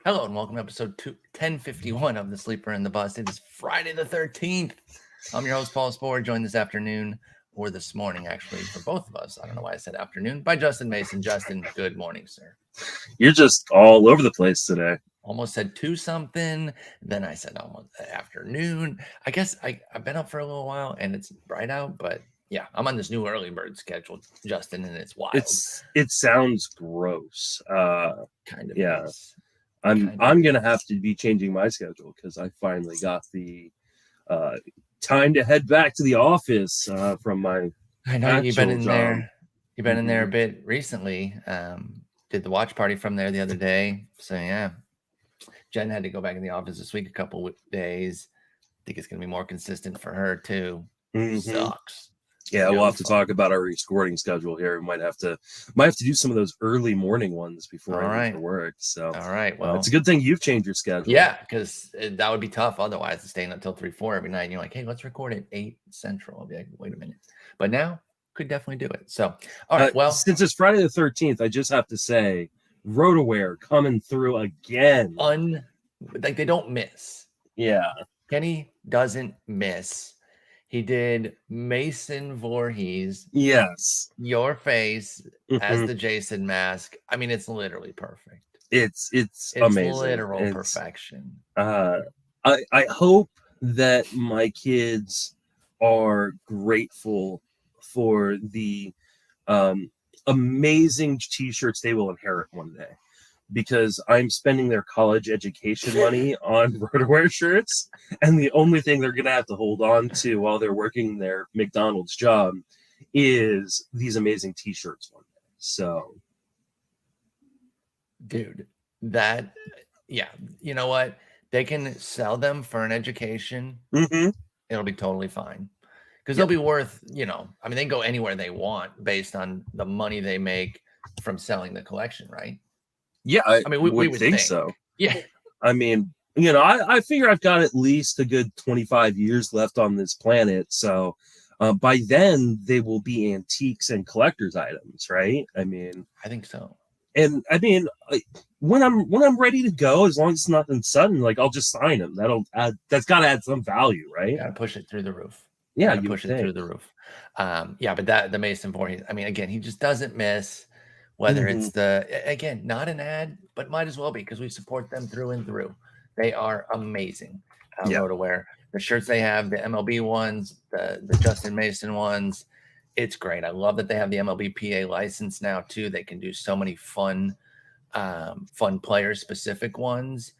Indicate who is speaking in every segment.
Speaker 1: Hello and welcome to episode 1051 of The Sleeper and the Bust. It is Friday the 13th. I'm your host, Paul Sporer, joined this afternoon, or this morning, actually, for both of us. I don't know why I said afternoon, by Justin Mason. Justin, good morning, sir.
Speaker 2: You're just all over the place today.
Speaker 1: Almost said 2 something, then I said almost afternoon. I guess I've been up for a little while and it's bright out, but yeah, I'm on this new early bird schedule, Justin, and it's wild.
Speaker 2: It sounds gross.
Speaker 1: Kind of
Speaker 2: yeah.
Speaker 1: is.
Speaker 2: I'm gonna have to be changing my schedule because I finally got the time to head back to the office from my.
Speaker 1: I know you've been in
Speaker 2: job.
Speaker 1: there. You've been in there a bit recently. Did the watch party from there the other day. So yeah, Jen had to go back in the office this week a couple of days. I think it's gonna be more consistent for her too. Sucks.
Speaker 2: Yeah, we'll have to talk about our recording schedule here. We might have to do some of those early morning ones before I leave for work. So,
Speaker 1: all right, well,
Speaker 2: it's a good thing you've changed your schedule.
Speaker 1: Yeah, because that would be tough otherwise, staying until 3, 4 every night. And you're like, hey, let's record at 8 Central. I'll be like, wait a minute. But now, could definitely do it. So, all right, well,
Speaker 2: since it's Friday the 13th, I just have to say, RotoWare coming through again.
Speaker 1: Like they don't miss.
Speaker 2: Yeah,
Speaker 1: Kenny doesn't miss. He did Mason Voorhees.
Speaker 2: Yes.
Speaker 1: Your face as the Jason mask. I mean, it's literally perfect.
Speaker 2: It's amazing.
Speaker 1: Literal perfection.
Speaker 2: I hope that my kids are grateful for the amazing t-shirts they will inherit one day, because I'm spending their college education money on RotoWare shirts, and the only thing they're going to have to hold on to while they're working their McDonald's job is these amazing t-shirts one day. So,
Speaker 1: dude, yeah, you know what? They can sell them for an education. It'll be totally fine. Because they'll be worth, I mean, they can go anywhere they want based on the money they make from selling the collection, right?
Speaker 2: Yeah, I mean, we would think so.
Speaker 1: Yeah.
Speaker 2: I mean, I figure I've got at least a good 25 years left on this planet. So by then they will be antiques and collector's items, right? I mean,
Speaker 1: I think so.
Speaker 2: And I mean, when I'm ready to go, as long as it's nothing sudden, like I'll just sign them. That's got to add some value, right?
Speaker 1: Got to push it through the roof.
Speaker 2: Yeah,
Speaker 1: you push it through the roof. Yeah, but the Mason Voorhees, I mean, again, he just doesn't miss. Whether it's again, not an ad, but might as well be, because we support them through and through. They are amazing. RotoWare. The shirts they have, the MLB ones, the Justin Mason ones, it's great. I love that they have the MLB PA license now too. They can do so many fun player specific ones,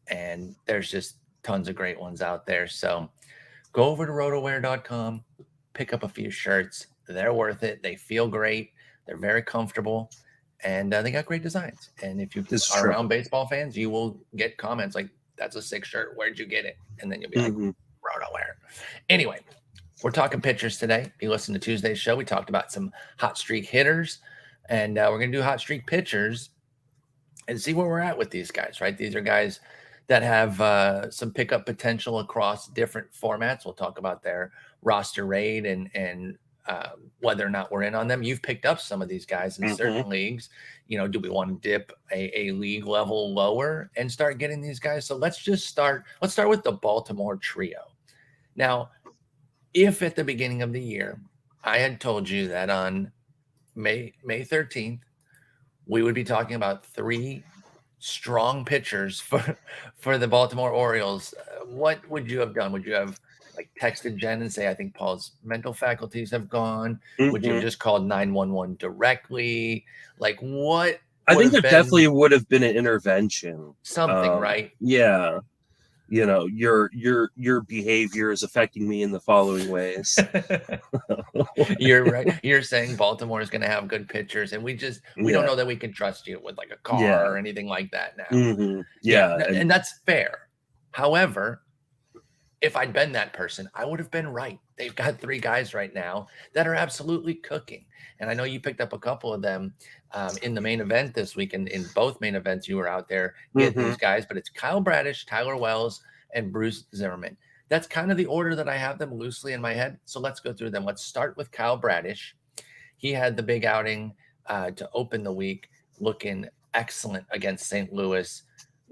Speaker 1: and there's just tons of great ones out there. So go over to rotoware.com, pick up a few shirts. They're worth it. They feel great. They're very comfortable, and they got great designs. And if you are around baseball fans, you will get comments like, that's a sick shirt. Where'd you get it? And then you'll be like, RotoWare. Anyway, we're talking pitchers today. If you listen to Tuesday's show, we talked about some hot streak hitters, and we're going to do hot streak pitchers and see where we're at with these guys, right? These are guys that have some pickup potential across different formats. We'll talk about their roster rate and whether or not we're in on them. You've picked up some of these guys in certain leagues. Do we want to dip a league level lower and start getting these guys? So let's start with the Baltimore trio. Now, if at the beginning of the year I had told you that on May 13th we would be talking about 3 strong pitchers for the Baltimore Orioles, what would you have done? Would you have texted Jen and say, I think Paul's mental faculties have gone? Would you have just called 911 directly? What?
Speaker 2: I think there definitely would have been an intervention.
Speaker 1: Something, right?
Speaker 2: Yeah. Your behavior is affecting me in the following ways.
Speaker 1: You're right. You're saying Baltimore is going to have good pitchers, and we don't know that we can trust you with a car or anything like that now. And that's fair. However, if I'd been that person, I would have been right. They've got 3 guys right now that are absolutely cooking. And I know you picked up a couple of them in the main event this week. And in both main events, you were out there getting these guys. But it's Kyle Bradish, Tyler Wells, and Bruce Zimmerman. That's kind of the order that I have them loosely in my head. So let's go through them. Let's start with Kyle Bradish. He had the big outing to open the week, looking excellent against St. Louis.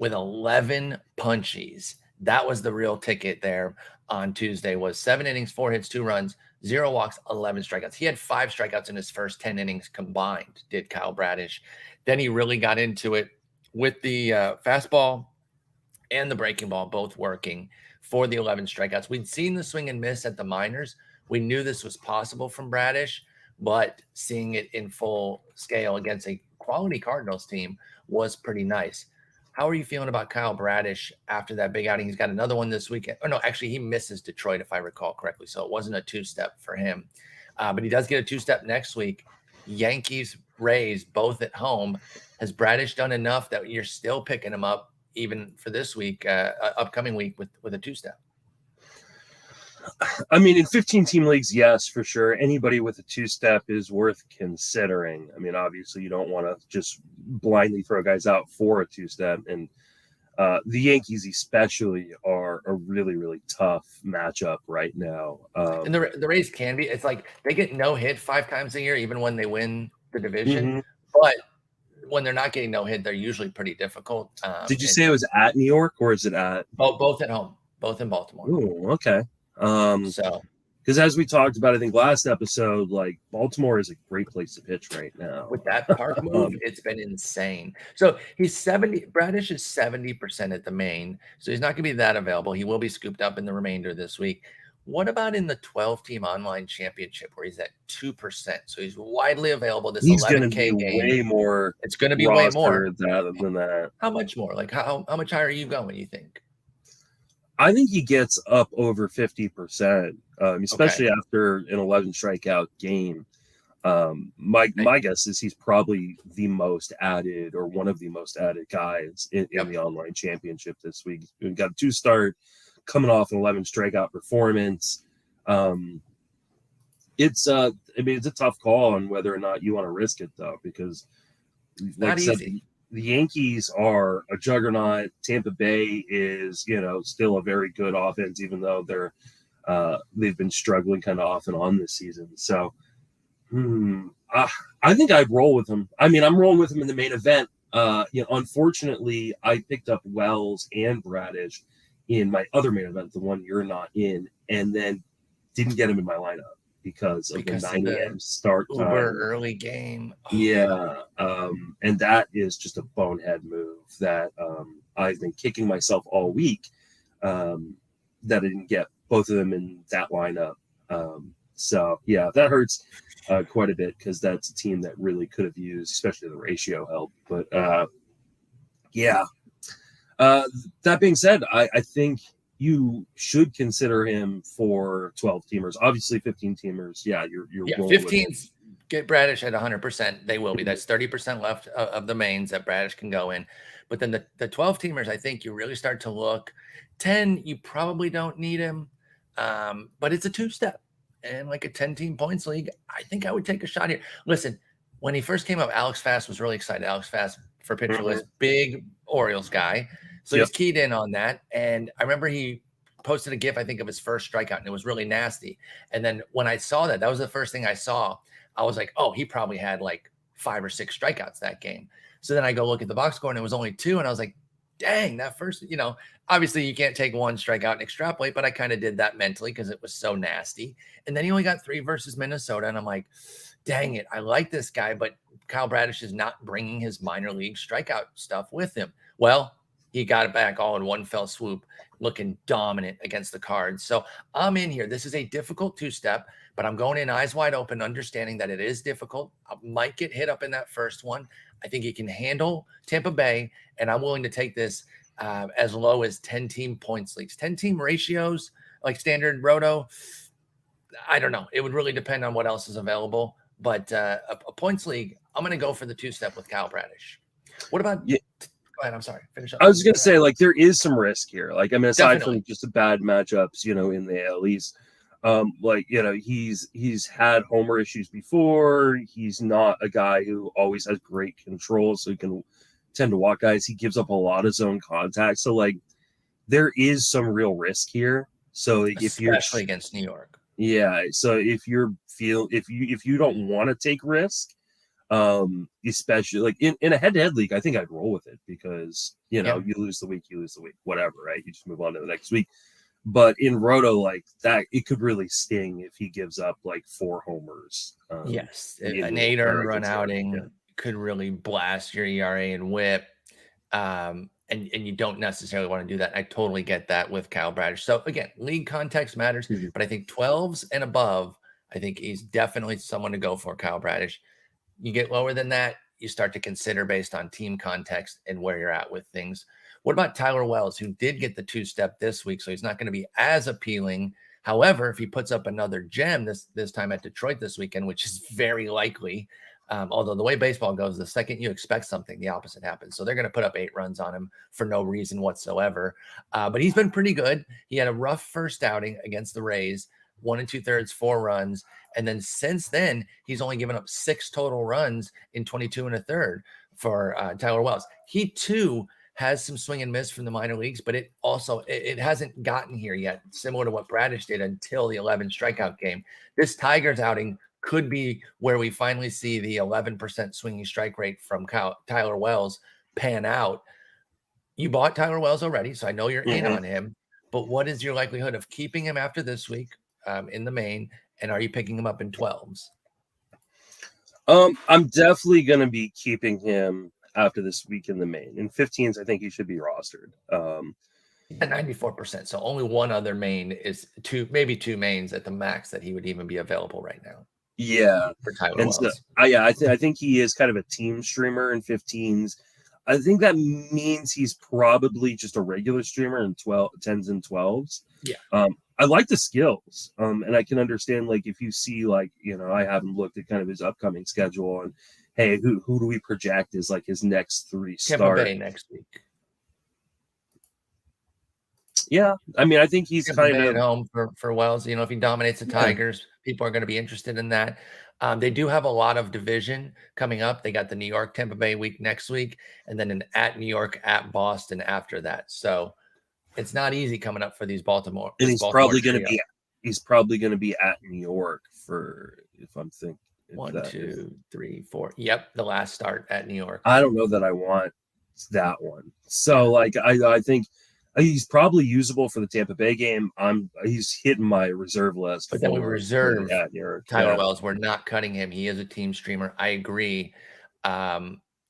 Speaker 1: with 11 punchies. That was the real ticket there on Tuesday, was 7 innings, 4 hits, 2 runs, 0 walks, 11 strikeouts. He had 5 strikeouts in his first 10 innings combined, did Kyle Bradish. Then he really got into it with the fastball and the breaking ball both working for the 11 strikeouts. We'd seen the swing and miss at the minors. We knew this was possible from Bradish, but seeing it in full scale against a quality Cardinals team was pretty nice. How are you feeling about Kyle Bradish after that big outing? He's got another one this weekend. Oh, no, actually, he misses Detroit, if I recall correctly. So it wasn't a 2-step for him. But he does get a 2-step next week. Yankees, Rays, both at home. Has Bradish done enough that you're still picking him up even for this week, upcoming week with a 2-step?
Speaker 2: I mean, in 15-team leagues, yes, for sure. Anybody with a 2-step is worth considering. I mean, obviously, you don't want to just blindly throw guys out for a 2-step. And the Yankees especially are a really, really tough matchup right now.
Speaker 1: And the Rays can be. It's like they get no hit 5 times a year, even when they win the division. But when they're not getting no hit, they're usually pretty difficult.
Speaker 2: Did you say it was at New York, or is it at
Speaker 1: both at home, both in Baltimore?
Speaker 2: Oh, okay.
Speaker 1: So,
Speaker 2: because as we talked about, I think last episode, like Baltimore is a great place to pitch right now.
Speaker 1: With that park move, it's been insane. So he's 70. Bradish is 70% at the main, so he's not going to be that available. He will be scooped up in the remainder this week. What about in the 12-team online championship where he's at 2%? So he's widely available. This
Speaker 2: he's
Speaker 1: 11K game,
Speaker 2: way more.
Speaker 1: It's going to be way more
Speaker 2: than that.
Speaker 1: How much more? Like how much higher are you going? You think?
Speaker 2: I think he gets up over 50%, especially after an 11 strikeout game. My guess is he's probably the most added, or one of the most added guys in the online championship this week. We've got a 2-start coming off an 11 strikeout performance. It's a tough call on whether or not you want to risk it, though, because like I said, the Yankees are a juggernaut. Tampa Bay is, still a very good offense, even though they've been struggling kind of off and on this season. So, I think I'd roll with him. I mean, I'm rolling with him in the main event. Unfortunately, I picked up Wells and Bradish in my other main event, the one you're not in, and then didn't get him in my lineup because of the 9 a.m. start time.
Speaker 1: Early game.
Speaker 2: Yeah. And that is just a bonehead move that I've been kicking myself all week that I didn't get both of them in that lineup. So, yeah, that hurts quite a bit because that's a team that really could have used, especially the ratio help. But, yeah. That being said, I think you should consider him for 12-teamers. Obviously, 15-teamers. Yeah, you're
Speaker 1: 15s. Get Bradish at 100%. They will be. That's 30% left of the mains that Bradish can go in. But then the 12-teamers, I think you really start to look. 10, you probably don't need him, but it's a 2-step. And like a 10-team points league, I think I would take a shot here. Listen, when he first came up, Alex Fast was really excited. Alex Fast for pitcher list, big Orioles guy. So he's keyed in on that. And I remember he posted a GIF, I think, of his first strikeout, and it was really nasty. And then when I saw that was the first thing I saw. I was like, oh, he probably had like 5 or 6 strikeouts that game. So then I go look at the box score, and it was only 2. And I was like, dang, that first, obviously you can't take 1 strikeout and extrapolate, but I kind of did that mentally because it was so nasty. And then he only got 3 versus Minnesota. And I'm like, dang it, I like this guy, but Kyle Bradish is not bringing his minor league strikeout stuff with him. Well, he got it back all in one fell swoop, looking dominant against the Cards. So I'm in here. This is a difficult 2-step, but I'm going in eyes wide open, understanding that it is difficult. I might get hit up in that first one. I think he can handle Tampa Bay, and I'm willing to take this as low as 10-team points leagues. 10-team ratios, like standard roto, I don't know. It would really depend on what else is available. But a points league, I'm going to go for the 2-step with Kyle Bradish. What about Go ahead. I'm sorry. Finish up.
Speaker 2: I was going to say, like, there is some risk here. Like, I mean, aside from just the bad matchups, in the AL East, he's had homer issues before. He's not a guy who always has great control, so he can tend to walk guys. He gives up a lot of zone contact. So, like, there is some real risk here. So, like,
Speaker 1: especially against New York.
Speaker 2: Yeah. So if you don't want to take risk, Especially like in a head-to-head league, I think I'd roll with it because you lose the week, whatever, right? You just move on to the next week. But in Roto, like that, it could really sting if he gives up like 4 homers.
Speaker 1: Yes, an 8 earned run outing
Speaker 2: Yeah.
Speaker 1: could really blast your ERA and WHIP, and you don't necessarily want to do that. I totally get that with Kyle Bradish. So again, league context matters, but I think 12s and above, I think he's definitely someone to go for. Kyle Bradish. You get lower than that, you start to consider based on team context and where you're at with things. What about Tyler Wells, who did get the 2-step this week, so he's not going to be as appealing. However, if he puts up another gem this time at Detroit this weekend, which is very likely, although the way baseball goes, the second you expect something, the opposite happens. So they're going to put up 8 runs on him for no reason whatsoever. But he's been pretty good. He had a rough first outing against the Rays, 1 2/3, 4 runs. And then since then, he's only given up 6 total runs in 22 1/3 for Tyler Wells. He too has some swing and miss from the minor leagues, but it hasn't gotten here yet, similar to what Bradish did until the 11 strikeout game. This Tigers outing could be where we finally see the 11% swinging strike rate from Tyler Wells pan out. You bought Tyler Wells already, so I know you're in on him, but what is your likelihood of keeping him after this week in the main, and are you picking him up in 12s?
Speaker 2: I'm definitely going to be keeping him after this week in the main. In 15s, I think he should be rostered.
Speaker 1: At 94%. So only one other main is maybe 2 mains at the max that he would even be available right now.
Speaker 2: Yeah.
Speaker 1: For Tyler
Speaker 2: and
Speaker 1: Wells.
Speaker 2: So, I think he is kind of a team streamer in 15s. I think that means he's probably just a regular streamer in 10s and 12s.
Speaker 1: Yeah.
Speaker 2: I like the skills. And I can understand, like, if you see, like, I haven't looked at kind of his upcoming schedule and, hey, who do we project as, like, his next 3 starts?
Speaker 1: Tampa Bay next week.
Speaker 2: Yeah. I mean, I think he's
Speaker 1: Tampa
Speaker 2: kind
Speaker 1: Bay
Speaker 2: of
Speaker 1: at home for Wells. If he dominates the Tigers, people are going to be interested in that. They do have a lot of division coming up. They got the New York Tampa Bay week next week, and then at New York, at Boston after that. So it's not easy coming up for these Baltimore.
Speaker 2: And he's probably going to be at New York for, if I'm thinking,
Speaker 1: 1, 2, 3, 4. Yep, the last start at New York.
Speaker 2: I don't know that I want that one. So like I think he's probably usable for the Tampa Bay game. He's hitting my reserve list.
Speaker 1: But then we reserve Tyler Wells. We're not cutting him. He is a team streamer. I agree.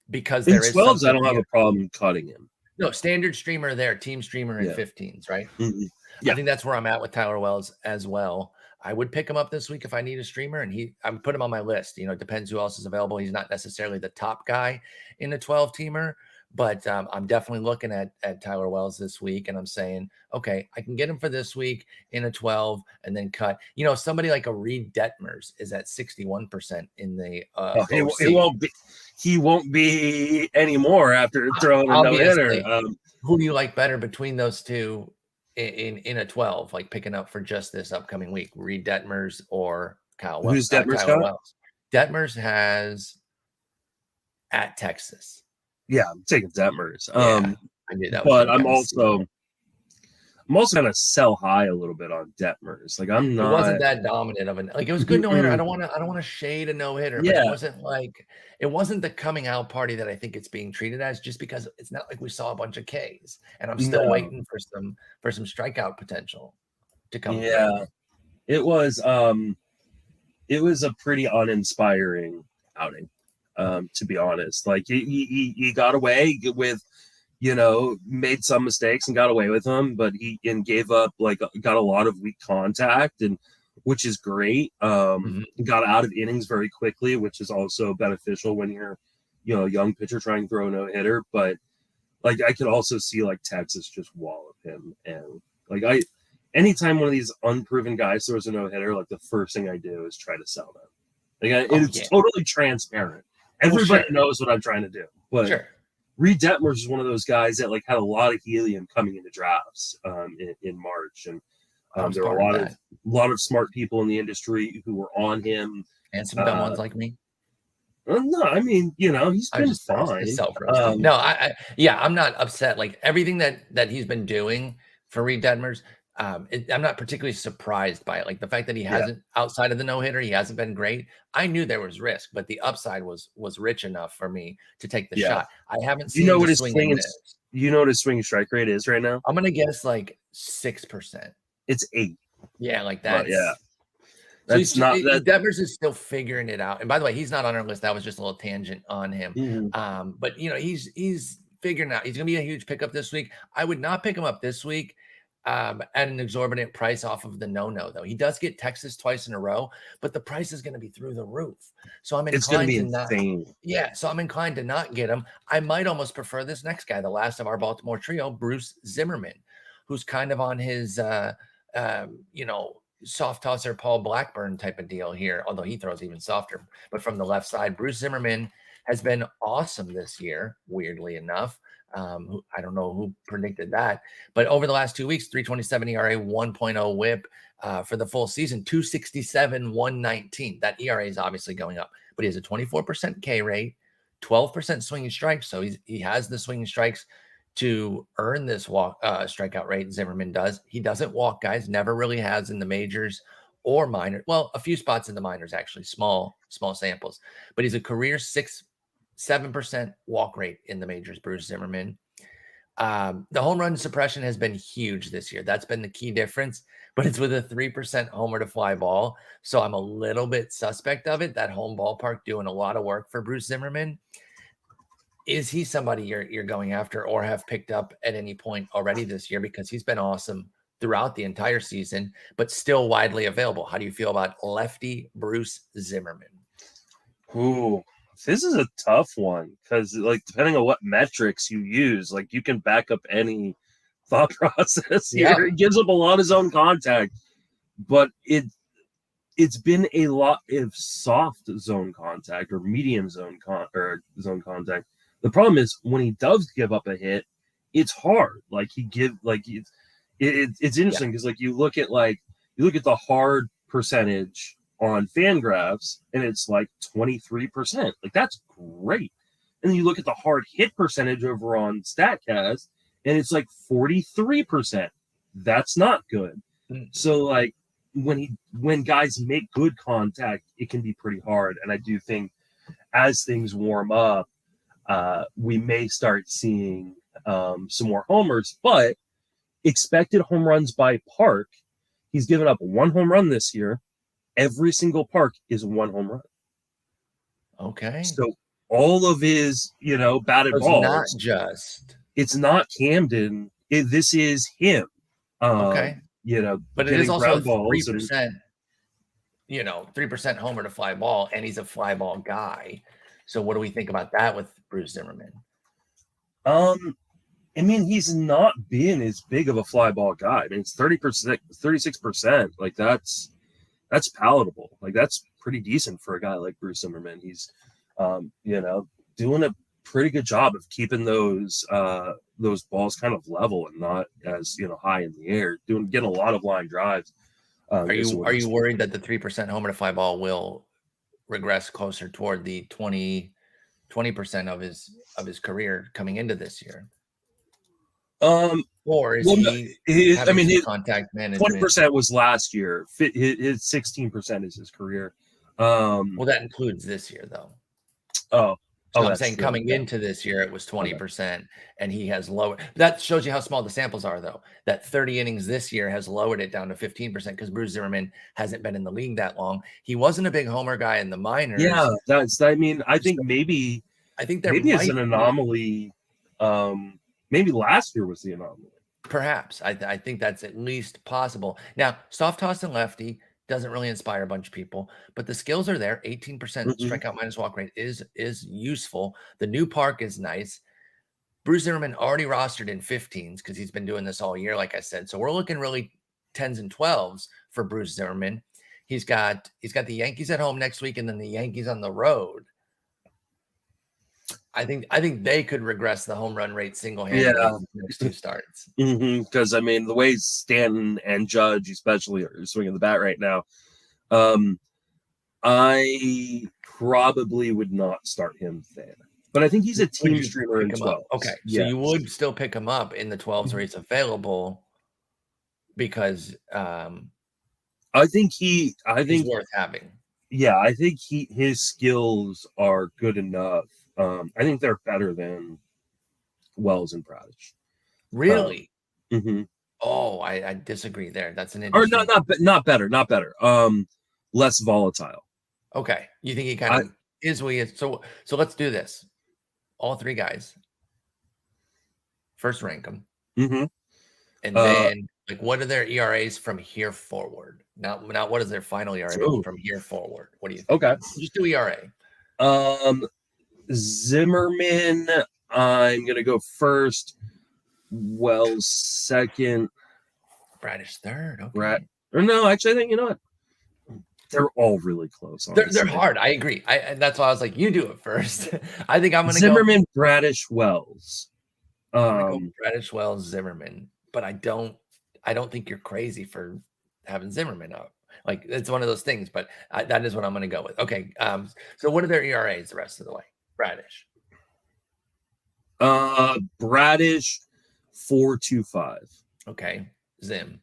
Speaker 1: Because
Speaker 2: in
Speaker 1: there is
Speaker 2: 12s, I don't have a problem cutting him.
Speaker 1: No, standard streamer there, team streamer in 15s, right?
Speaker 2: Mm-hmm. Yeah.
Speaker 1: I think that's where I'm at with Tyler Wells as well. I would pick him up this week if I need a streamer, and I'm put him on my list. It depends who else is available. He's not necessarily the top guy in a 12-teamer, but I'm definitely looking at Tyler Wells this week, and I'm saying, okay, I can get him for this week in a 12 and then cut. Somebody like a Reid Detmers is at 61% in the
Speaker 2: he won't be anymore after throwing a no-hitter.
Speaker 1: Who do you like better between those two in a 12, like picking up for just this upcoming week? Reid Detmers or Kyle Wells?
Speaker 2: Who's Detmers got?
Speaker 1: Detmers has at Texas.
Speaker 2: Yeah, I'm taking Detmers.
Speaker 1: I knew that.
Speaker 2: But I'm also going to sell high a little bit on Detmers. Like I'm not.
Speaker 1: It wasn't that dominant of it was a good no hitter. I don't want to shade a no hitter.
Speaker 2: Yeah.
Speaker 1: But it wasn't the coming out party that I think it's being treated as. Just because it's not like we saw a bunch of Ks, and I'm still waiting for some strikeout potential to come.
Speaker 2: Yeah, it was a pretty uninspiring outing. To be honest, like he got away with, made some mistakes and got away with them, but he gave up, got a lot of weak contact, and which is great. Got out of innings very quickly, which is also beneficial when you're, a young pitcher trying to throw a no hitter. But I could also see Texas just wallop him, and anytime one of these unproven guys throws a no hitter, the first thing I do is try to sell them. It's totally transparent. Everybody knows what I'm trying to do. But Reid Detmers is one of those guys that had a lot of helium coming into drafts in March, and there were a lot of smart people in the industry who were on him,
Speaker 1: and some dumb ones like me.
Speaker 2: No, I mean, he's been fine.
Speaker 1: No, I'm not upset. Everything that he's been doing for Reid Detmers, I'm not particularly surprised by it. Like the fact that he
Speaker 2: Yeah.
Speaker 1: hasn't, outside of the no-hitter, he hasn't been great. I knew there was risk, but the upside was rich enough for me to take the
Speaker 2: Yeah.
Speaker 1: shot. I haven't
Speaker 2: Do you know
Speaker 1: seen
Speaker 2: what
Speaker 1: the
Speaker 2: his
Speaker 1: swing
Speaker 2: swing
Speaker 1: and
Speaker 2: is?
Speaker 1: miss.
Speaker 2: You know what his swing strike rate is right now?
Speaker 1: I'm gonna guess like 6%.
Speaker 2: It's 8.
Speaker 1: Yeah, like
Speaker 2: But yeah,
Speaker 1: that's so
Speaker 2: that's not that.
Speaker 1: Detmers is still figuring it out. And by the way, he's not on our list. That was just a little tangent on him.
Speaker 2: Mhm.
Speaker 1: But he's figuring out. He's gonna be a huge pickup this week. I would not pick him up this week at an exorbitant price off of the no though. He does get Texas twice in a row, but the price is going to be through the roof. So I'm
Speaker 2: It's going to
Speaker 1: inclined
Speaker 2: be
Speaker 1: to not.
Speaker 2: insane.
Speaker 1: Yeah, so I'm inclined to not get him. I might almost prefer this next guy, the last of our Baltimore trio, Bruce Zimmerman, who's kind of on his soft tosser Paul Blackburn type of deal here, although he throws even softer. But from the left side, Bruce Zimmerman has been awesome this year, weirdly enough. I don't know who predicted that, but over the last 2 weeks, 3.27 ERA, 1.0 WHIP for the full season, 2.67, 1.19. That ERA is obviously going up, but he has a 24% K rate, 12% swinging strikes. So he has the swinging strikes to earn this strikeout rate. Zimmerman does. He doesn't walk guys, never really has in the majors or minor. Well, a few spots in the minors, actually, small samples, but he's a career 7% walk rate in the majors, Bruce Zimmerman. The home run suppression has been huge this year. That's been the key difference, but it's with a 3% homer to fly ball. So I'm a little bit suspect of it. That home ballpark doing a lot of work for Bruce Zimmerman. Is he somebody you're going after or have picked up at any point already this year? Because he's been awesome throughout the entire season, but still widely available. How do you feel about lefty Bruce Zimmerman?
Speaker 2: Ooh, this is a tough one because, like, depending on what metrics you use, like, you can back up any thought process here.
Speaker 1: Yeah.
Speaker 2: It gives up a lot of zone contact, but it's been a lot of soft zone contact or medium zone contact. The problem is when he does give up a hit, it's hard. Like it's interesting because like you look at the hard percentage on Fangraphs and it's like 23%. Like that's great. And then you look at the hard hit percentage over on Statcast and it's like 43%. That's not good. So like when guys make good contact, it can be pretty hard. And I do think as things warm up, we may start seeing some more homers, but expected home runs by park, he's given up 1 home run this year. Every single park is 1 home run.
Speaker 1: Okay.
Speaker 2: So all of his, batted balls. It's not Camden. This is him.
Speaker 1: Okay. But it is also 3%. 3% homer to fly ball, and he's a fly ball guy. So what do we think about that with Bruce Zimmerman?
Speaker 2: I mean, he's not been as big of a fly ball guy. I mean, it's 30%, 36%. Like that's palatable. Like that's pretty decent for a guy like Bruce Zimmerman. He's, doing a pretty good job of keeping those balls kind of level and not as high in the air. Getting a lot of line drives.
Speaker 1: Are you worried that the 3% homer to fly ball will regress closer toward the 20% of his career coming into this year? Or is his contact management?
Speaker 2: 20% was last year. His 16% is his career.
Speaker 1: Well, that includes this year, though. So I'm saying coming into this year, it was 20%, and he has lowered. That shows you how small the samples are, though. That 30 innings this year has lowered it down to 15% because Bruce Zimmerman hasn't been in the league that long. He wasn't a big homer guy in the minors.
Speaker 2: Yeah, I think maybe it's an anomaly. Maybe last year was the anomaly.
Speaker 1: Perhaps. I think that's at least possible. Now, soft toss and lefty doesn't really inspire a bunch of people, but the skills are there. 18% strikeout minus walk rate is useful. The new park is nice. Bruce Zimmerman already rostered in 15s because he's been doing this all year, like I said. So we're looking really 10s and 12s for Bruce Zimmerman. He's got the Yankees at home next week and then the Yankees on the road. I think they could regress the home run rate single-handedly in the next 2 starts.
Speaker 2: Because I mean, the way Stanton and Judge especially are swinging the bat right now, I probably would not start him there. But I think he's a team streamer in 12.
Speaker 1: Okay, so you would still pick him up in the 12s where he's available. because
Speaker 2: I think
Speaker 1: he's worth having.
Speaker 2: Yeah, I think his skills are good enough. I think they're better than Wells and Bradish.
Speaker 1: Really?
Speaker 2: Mm-hmm.
Speaker 1: Oh, I disagree there. That's an
Speaker 2: Or
Speaker 1: interesting.
Speaker 2: not better. Less volatile.
Speaker 1: Okay, you think he kind of is what he is. So let's do this. All three guys. First rank them.
Speaker 2: Mm-hmm.
Speaker 1: And then, like, what are their ERAs from here forward? Not what is their final ERA, but from here forward. What do you think?
Speaker 2: Okay.
Speaker 1: Just do ERA.
Speaker 2: Zimmerman, I'm gonna go first. Wells second.
Speaker 1: Bradish third. Okay.
Speaker 2: Right. Or no, actually, I think you know what? They're all really close.
Speaker 1: They're hard. I agree. And that's why I was like, you do it first. I think I'm gonna
Speaker 2: Zimmerman, Bradish, Wells.
Speaker 1: I'm gonna go Bradish, Wells, Zimmerman. But I don't think you're crazy for having Zimmerman up. Like, it's one of those things, but that is what I'm going to go with. Okay. So what are their ERAs the rest of the way? Bradish.
Speaker 2: Bradish 4.25.
Speaker 1: Okay. Zim.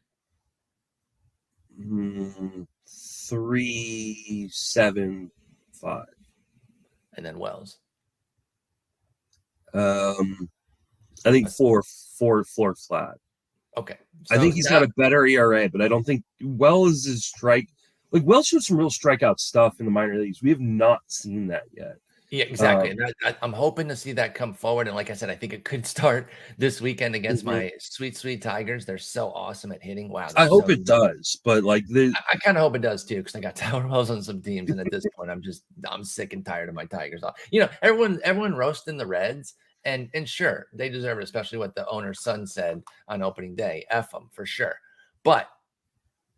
Speaker 2: 3.75.
Speaker 1: And then Wells.
Speaker 2: I think four flat.
Speaker 1: Okay.
Speaker 2: So I think he's got a better ERA, but I don't think Wells is Wells showed some real strikeout stuff in the minor leagues. We have not seen that yet.
Speaker 1: Yeah, exactly. And I'm hoping to see that come forward. And like I said, I think it could start this weekend against my sweet Tigers. They're so awesome at hitting. Wow.
Speaker 2: I hope it does, but I
Speaker 1: kind of hope it does too, because I got Tower Wells on some teams, and at this point, I'm sick and tired of my Tigers. Everyone roasting the Reds. And sure, they deserve it, especially what the owner's son said on opening day. F them for sure. But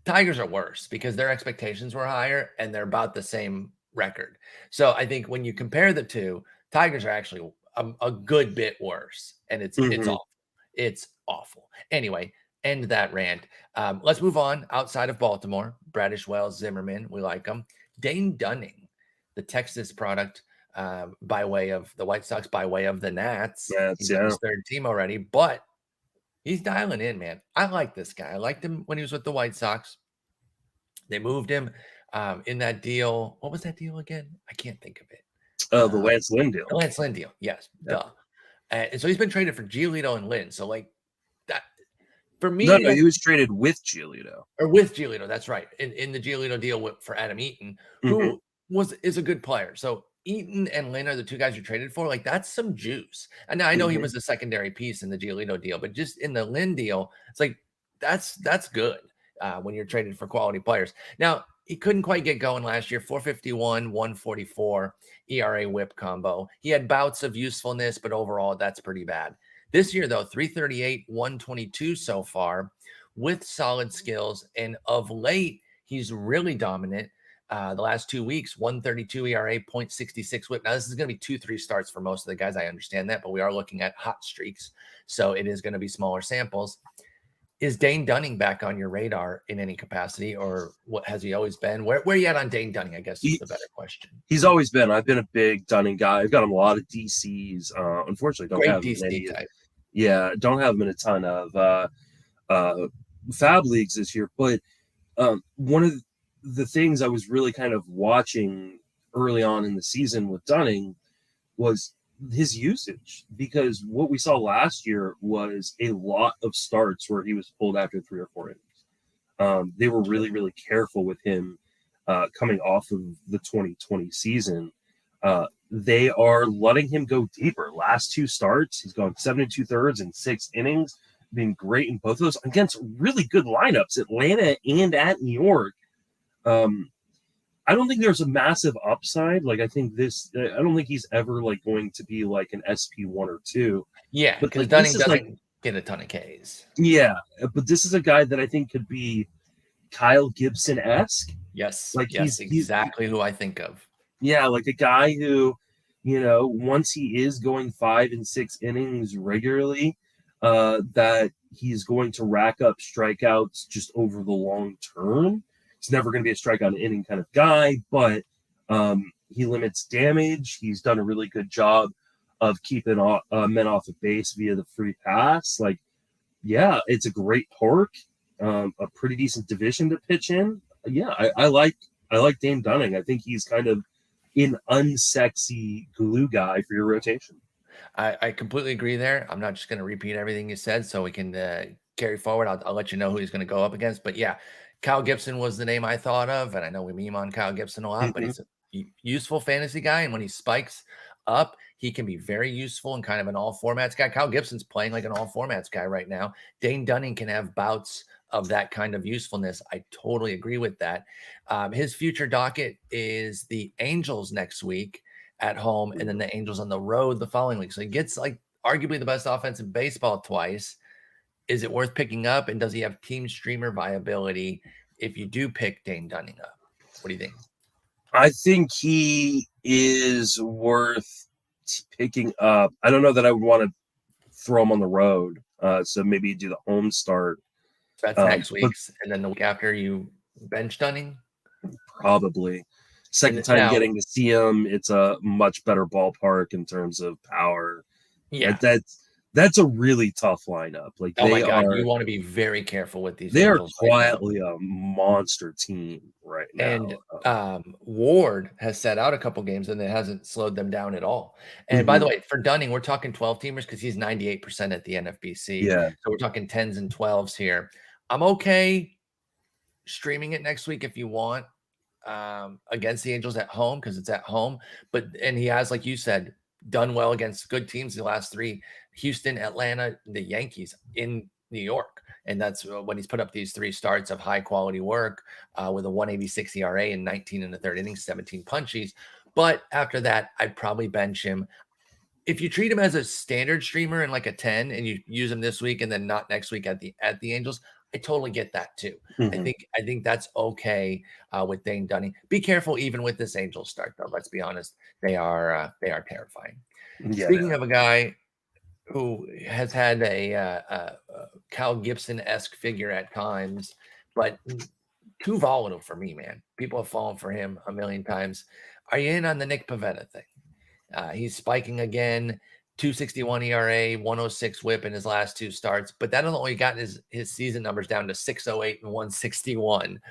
Speaker 1: Tigers are worse because their expectations were higher and they're about the same record. So I think when you compare the two, Tigers are actually a good bit worse. And it's awful. It's awful. Anyway, end that rant. Let's move on outside of Baltimore. Bradish, Wells, Zimmerman, we like them. Dane Dunning, the Texas product, by way of the White Sox, by way of the Nats. He's on his third team already, but he's dialing in, man. I like this guy. I liked him when he was with the White Sox. They moved him in that deal. What was that deal again? I can't think of it.
Speaker 2: The Lance Lynn deal.
Speaker 1: The Lance Lynn deal. Yes. Yeah. Duh. And so he's been traded for Giolito and Lynn. So, like, that for me.
Speaker 2: No, he was traded with Giolito.
Speaker 1: Or with Giolito. That's right. In the Giolito deal for Adam Eaton, who is a good player. So Eaton and Lynn are the two guys you traded for. Like, that's some juice. And now I know he was a secondary piece in the Giolito deal, but just in the Lynn deal, it's like that's good when you're traded for quality players. Now, he couldn't quite get going last year. 451, 144 ERA whip combo. He had bouts of usefulness, but overall, that's pretty bad. This year, though, 338, 122 so far with solid skills. And of late, he's really dominant. The last 2 weeks, 132 ERA, 0.66 whip. Now, this is going to be 2-3 starts for most of the guys. I understand that, but we are looking at hot streaks. So it is going to be smaller samples. Is Dane Dunning back on your radar in any capacity, or what has he always been? Where are you at on Dane Dunning, I guess is the better question.
Speaker 2: He's always been. I've been a big Dunning guy. I've got him a lot of DCs. Unfortunately, don't have
Speaker 1: DC
Speaker 2: many.
Speaker 1: Type.
Speaker 2: Yeah, don't have him in a ton of fab leagues this year. But one of the things I was really kind of watching early on in the season with Dunning was his usage, because what we saw last year was a lot of starts where he was pulled after 3 or 4 innings. They were really, really careful with him coming off of the 2020 season. They are letting him go deeper. Last 2 starts, he's gone 7 2/3 in 6 innings, being great in both of those against really good lineups, Atlanta and at New York. I don't think there's a massive upside. Like, I don't think he's ever like going to be like an SP1 or 2.
Speaker 1: Yeah,
Speaker 2: but
Speaker 1: because Dunning doesn't get a ton of Ks.
Speaker 2: Yeah, but this is a guy that I think could be Kyle Gibson-esque.
Speaker 1: Yes, like he's exactly who I think of.
Speaker 2: Yeah, like a guy who, once he is going 5 and 6 innings regularly, that he's going to rack up strikeouts just over the long term. He's never going to be a strikeout inning kind of guy, but he limits damage. He's done a really good job of keeping men off of base via the free pass. Like, yeah, it's a great torque. a pretty decent division to pitch in. Yeah, I like Dane Dunning. I think he's kind of an unsexy glue guy for your rotation.
Speaker 1: I completely agree there. I'm not just going to repeat everything you said so we can carry forward. I'll let you know who he's going to go up against. But yeah, Kyle Gibson was the name I thought of. And I know we meme on Kyle Gibson a lot, but he's a useful fantasy guy. And when he spikes up, he can be very useful and kind of an all formats guy. Kyle Gibson's playing like an all formats guy right now. Dane Dunning can have bouts of that kind of usefulness. I totally agree with that. His future docket is the Angels next week at home, and then the Angels on the road the following week. So he gets like arguably the best offense in baseball twice. Is it worth picking up? And does he have team streamer viability if you do pick Dane Dunning up? What do you think?
Speaker 2: I think he is worth picking up. I don't know that I would want to throw him on the road. So maybe do the home start.
Speaker 1: That's next week's, and then the week after you bench Dunning?
Speaker 2: Probably. Second time getting to see him, it's a much better ballpark in terms of power.
Speaker 1: Yeah,
Speaker 2: that's a really tough lineup. Like,
Speaker 1: oh my god, you want to be very careful with these.
Speaker 2: They are quietly a monster team right
Speaker 1: now. And Ward has set out a couple games, and it hasn't slowed them down at all. And by the way, for Dunning, we're talking 12 teamers because he's 98% at the NFBC.
Speaker 2: Yeah,
Speaker 1: so we're talking 10s and 12s here. I'm okay streaming it next week if you want. Against the Angels at home because it's at home, and he has, like you said, done well against good teams the last three: Houston, Atlanta, the Yankees in New York, and that's when he's put up these three starts of high quality work with a 1.86 ERA and 19 in the third inning, 17 punchies. But after that, I'd probably bench him. If you treat him as a standard streamer and like a 10, and you use him this week and then not next week at the Angels, I totally get that too. I think that's okay with Dane Dunning. Be careful even with this Angels start though. Let's be honest, they are terrifying. Yeah, speaking of a guy who has had a Cal Gibson-esque figure at times, but too volatile for me, man. People have fallen for him a million times. Are you in on the Nick Pivetta thing? He's spiking again. 261 ERA, 106 whip in his last two starts, but that only got his season numbers down to 608 and 161.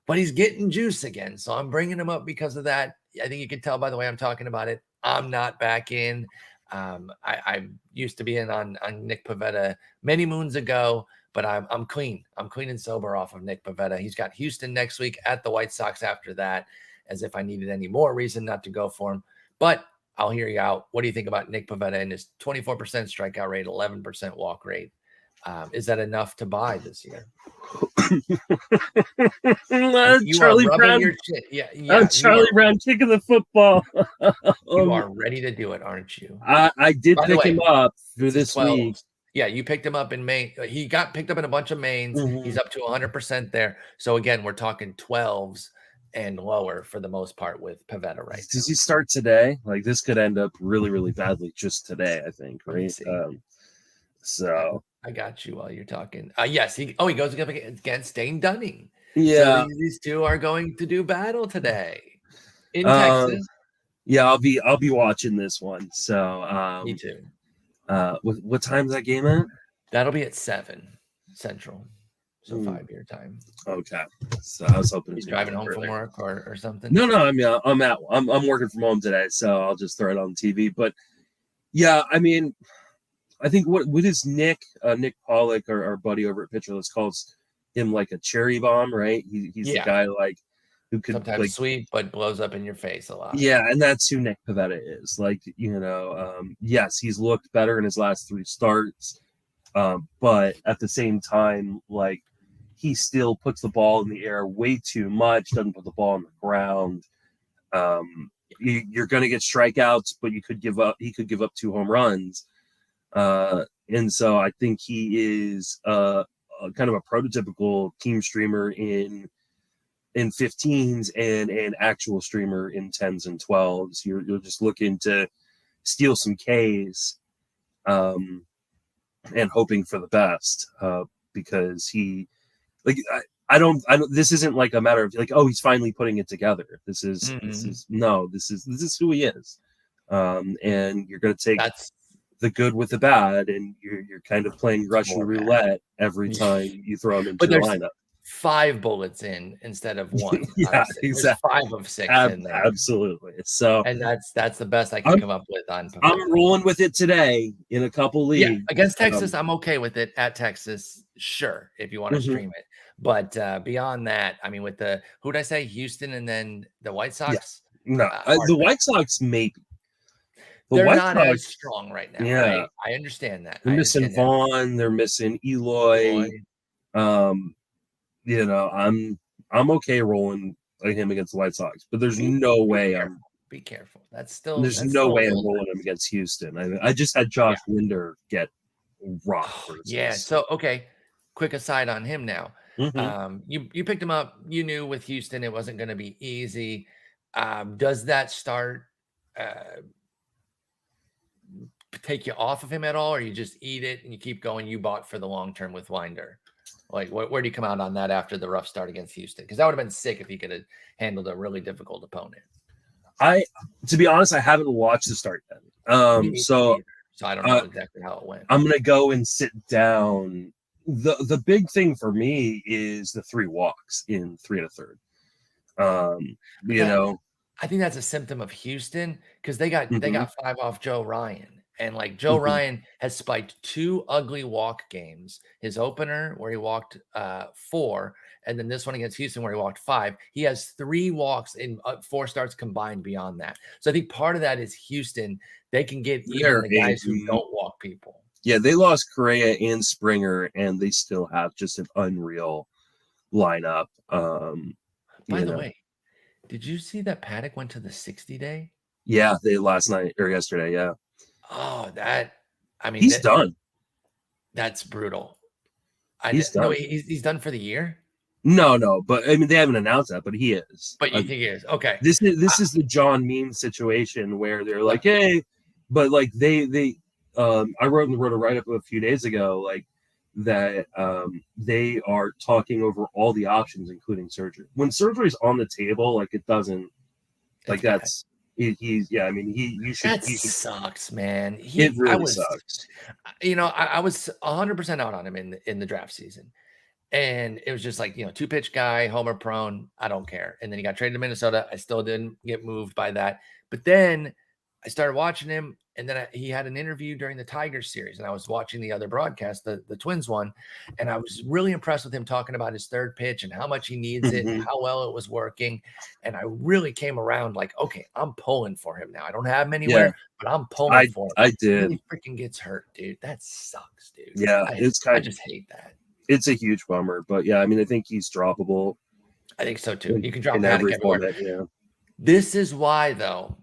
Speaker 1: But he's getting juice again, so I'm bringing him up because of that. I think you can tell by the way I'm talking about it. I'm not back in. I used to be in on Nick Pivetta many moons ago, but I'm clean. I'm clean and sober off of Nick Pivetta. He's got Houston next week at the White Sox after that, as if I needed any more reason not to go for him. But I'll hear you out. What do you think about Nick Pivetta and his 24% strikeout rate, 11% walk rate? Is that enough to buy this year?
Speaker 2: Charlie Brown. Yeah, Charlie Brown kicking the football.
Speaker 1: You are ready to do it, aren't you?
Speaker 2: I did pick him up for this week.
Speaker 1: Yeah, you picked him up in Maine. He got picked up in a bunch of mains. He's up to 100% there. So again, we're talking 12s and lower for the most part with Pivetta right now.
Speaker 2: Does he start today? Like, this could end up really, really badly just today, I think, right? So
Speaker 1: I got you while you're talking. Yes, he goes against Dane Dunning.
Speaker 2: Yeah.
Speaker 1: So these two are going to do battle today in Texas.
Speaker 2: Yeah, I'll be watching this one. So
Speaker 1: me too.
Speaker 2: What time's that game at?
Speaker 1: That'll be at 7 Central. So 5 your time.
Speaker 2: Okay. So I was hoping
Speaker 1: he's driving home from work or something.
Speaker 2: No, I mean I'm working from home today, so I'll just throw it on TV. But yeah, I mean, I think what is Nick Pollock, our buddy over at Pitcher, let's call him like a cherry bomb, right? He's the guy like who could
Speaker 1: sometimes
Speaker 2: like,
Speaker 1: sweet but blows up in your face a lot.
Speaker 2: Yeah, and that's who Nick Pivetta is. Like, yes, he's looked better in his last 3 starts, but at the same time, like, he still puts the ball in the air way too much, doesn't put the ball on the ground. You're going to get strikeouts, but he could give up 2 home runs. And so I think he is a kind of a prototypical team streamer in 15s and an actual streamer in 10s and 12s. You're just looking to steal some Ks and hoping for the best because he, like, I don't this isn't like a matter of like, oh, he's finally putting it together. This is who he is. And you're going to take the good with the bad, and you're kind of playing Russian roulette every time you throw them into
Speaker 1: But
Speaker 2: your
Speaker 1: there's
Speaker 2: lineup.
Speaker 1: 5 bullets in instead of 1 out
Speaker 2: Yeah,
Speaker 1: of 6. There's
Speaker 2: exactly.
Speaker 1: 5 of 6 in there.
Speaker 2: Absolutely. So,
Speaker 1: And that's the best I can come up with on Pivetta.
Speaker 2: I'm rolling with it today in a couple leagues.
Speaker 1: Yeah, against Texas, I'm okay with it. At Texas, sure, if you want to stream it. But beyond that, I mean, with the who'd I say, Houston, and then the White Sox.
Speaker 2: No, the White Sox maybe.
Speaker 1: They're not as strong right now.
Speaker 2: Yeah,
Speaker 1: I understand that.
Speaker 2: they're missing Vaughn. They're missing Eloy. You know, I'm okay rolling him against the White Sox, but there's no way I'm.
Speaker 1: Be careful. There's
Speaker 2: no way I'm rolling him against Houston. I just had Josh Linder get rocked.
Speaker 1: Yeah. So okay, quick aside on him now. You picked him up. You knew with Houston it wasn't going to be easy. Does that start take you off of him at all, or you just eat it and you keep going? You bought for the long term with Winder. Like, where do you come out on that after the rough start against Houston? Because that would have been sick if he could have handled a really difficult opponent.
Speaker 2: To be honest, I haven't watched the start yet. So
Speaker 1: I don't know exactly how it went.
Speaker 2: I'm gonna go and sit down. The big thing for me is the 3 walks in 3 1/3. You know,
Speaker 1: I think that's a symptom of Houston because they got 5 off Joe Ryan. And like Joe Ryan has spiked 2 ugly walk games. His opener where he walked 4, and then this one against Houston where he walked 5. He has 3 walks in 4 starts combined beyond that. So I think part of that is Houston. They can get even the guys who don't walk people.
Speaker 2: Yeah, they lost Correa and Springer, and they still have just an unreal lineup.
Speaker 1: By the way, did you see that Paddock went to the 60-day?
Speaker 2: Yeah, they last night or yesterday. Yeah.
Speaker 1: Oh, I mean,
Speaker 2: he's done.
Speaker 1: That's brutal.
Speaker 2: He's done.
Speaker 1: No, he's done for the year.
Speaker 2: No, but I mean, they haven't announced that, but he is.
Speaker 1: But you think he is? Okay.
Speaker 2: This is the John Means situation where they're like, hey, but like they I wrote a write-up a few days ago, like that they are talking over all the options, including surgery. When surgery's on the table, like it doesn't, like that's. He's I mean you should.
Speaker 1: That sucks, man.
Speaker 2: It really sucks.
Speaker 1: You know, I was 100% out on him in the draft season, and it was just like 2-pitch guy, homer prone. I don't care. And then he got traded to Minnesota. I still didn't get moved by that. But then I started watching him, and then he had an interview during the Tigers series, and I was watching the other broadcast, the Twins one, and I was really impressed with him talking about his 3rd pitch and how much he needs it and how well it was working. And I really came around like, okay, I'm pulling for him now. I don't have him anywhere, but I'm pulling for him.
Speaker 2: I did.
Speaker 1: He freaking gets hurt, dude. That sucks, dude.
Speaker 2: Yeah,
Speaker 1: I just hate that.
Speaker 2: It's a huge bummer, but yeah, I mean, I think he's droppable.
Speaker 1: I think so too. You can drop Paddock everywhere.
Speaker 2: Yeah.
Speaker 1: This is why, though,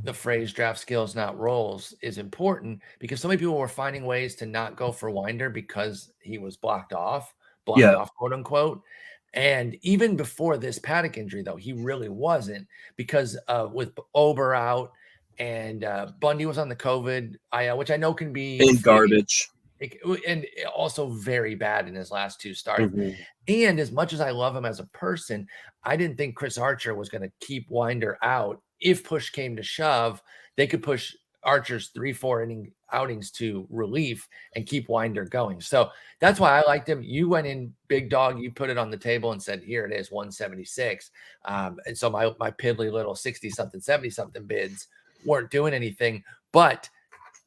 Speaker 1: the phrase draft skills, not roles is important, because so many people were finding ways to not go for Winder because he was blocked off, quote unquote. And even before this Paddock injury, though, he really wasn't, because with Ober out and Bundy was on the COVID IL, which I know can be
Speaker 2: garbage.
Speaker 1: And also very bad in his last 2 starts. And as much as I love him as a person, I didn't think Chris Archer was going to keep Winder out. If push came to shove, they could push Archer's 3-4 inning outings to relief and keep Winder going. So that's why I liked him. You went in big dog. You put it on the table and said, here it is, 176. And so my piddly little 60-something, 70-something bids weren't doing anything. But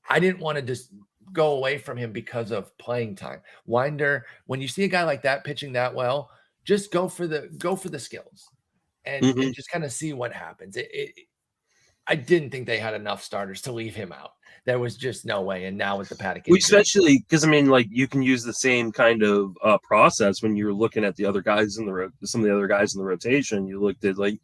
Speaker 1: I didn't want to just go away from him because of playing time. Winder, when you see a guy like that pitching that well, just go for the skills and just kind of see what happens. I didn't think they had enough starters to leave him out. There was just no way. And now with the Paddock,
Speaker 2: especially because I mean, like you can use the same kind of process when you're looking at the other guys some of the other guys in the rotation. You looked at like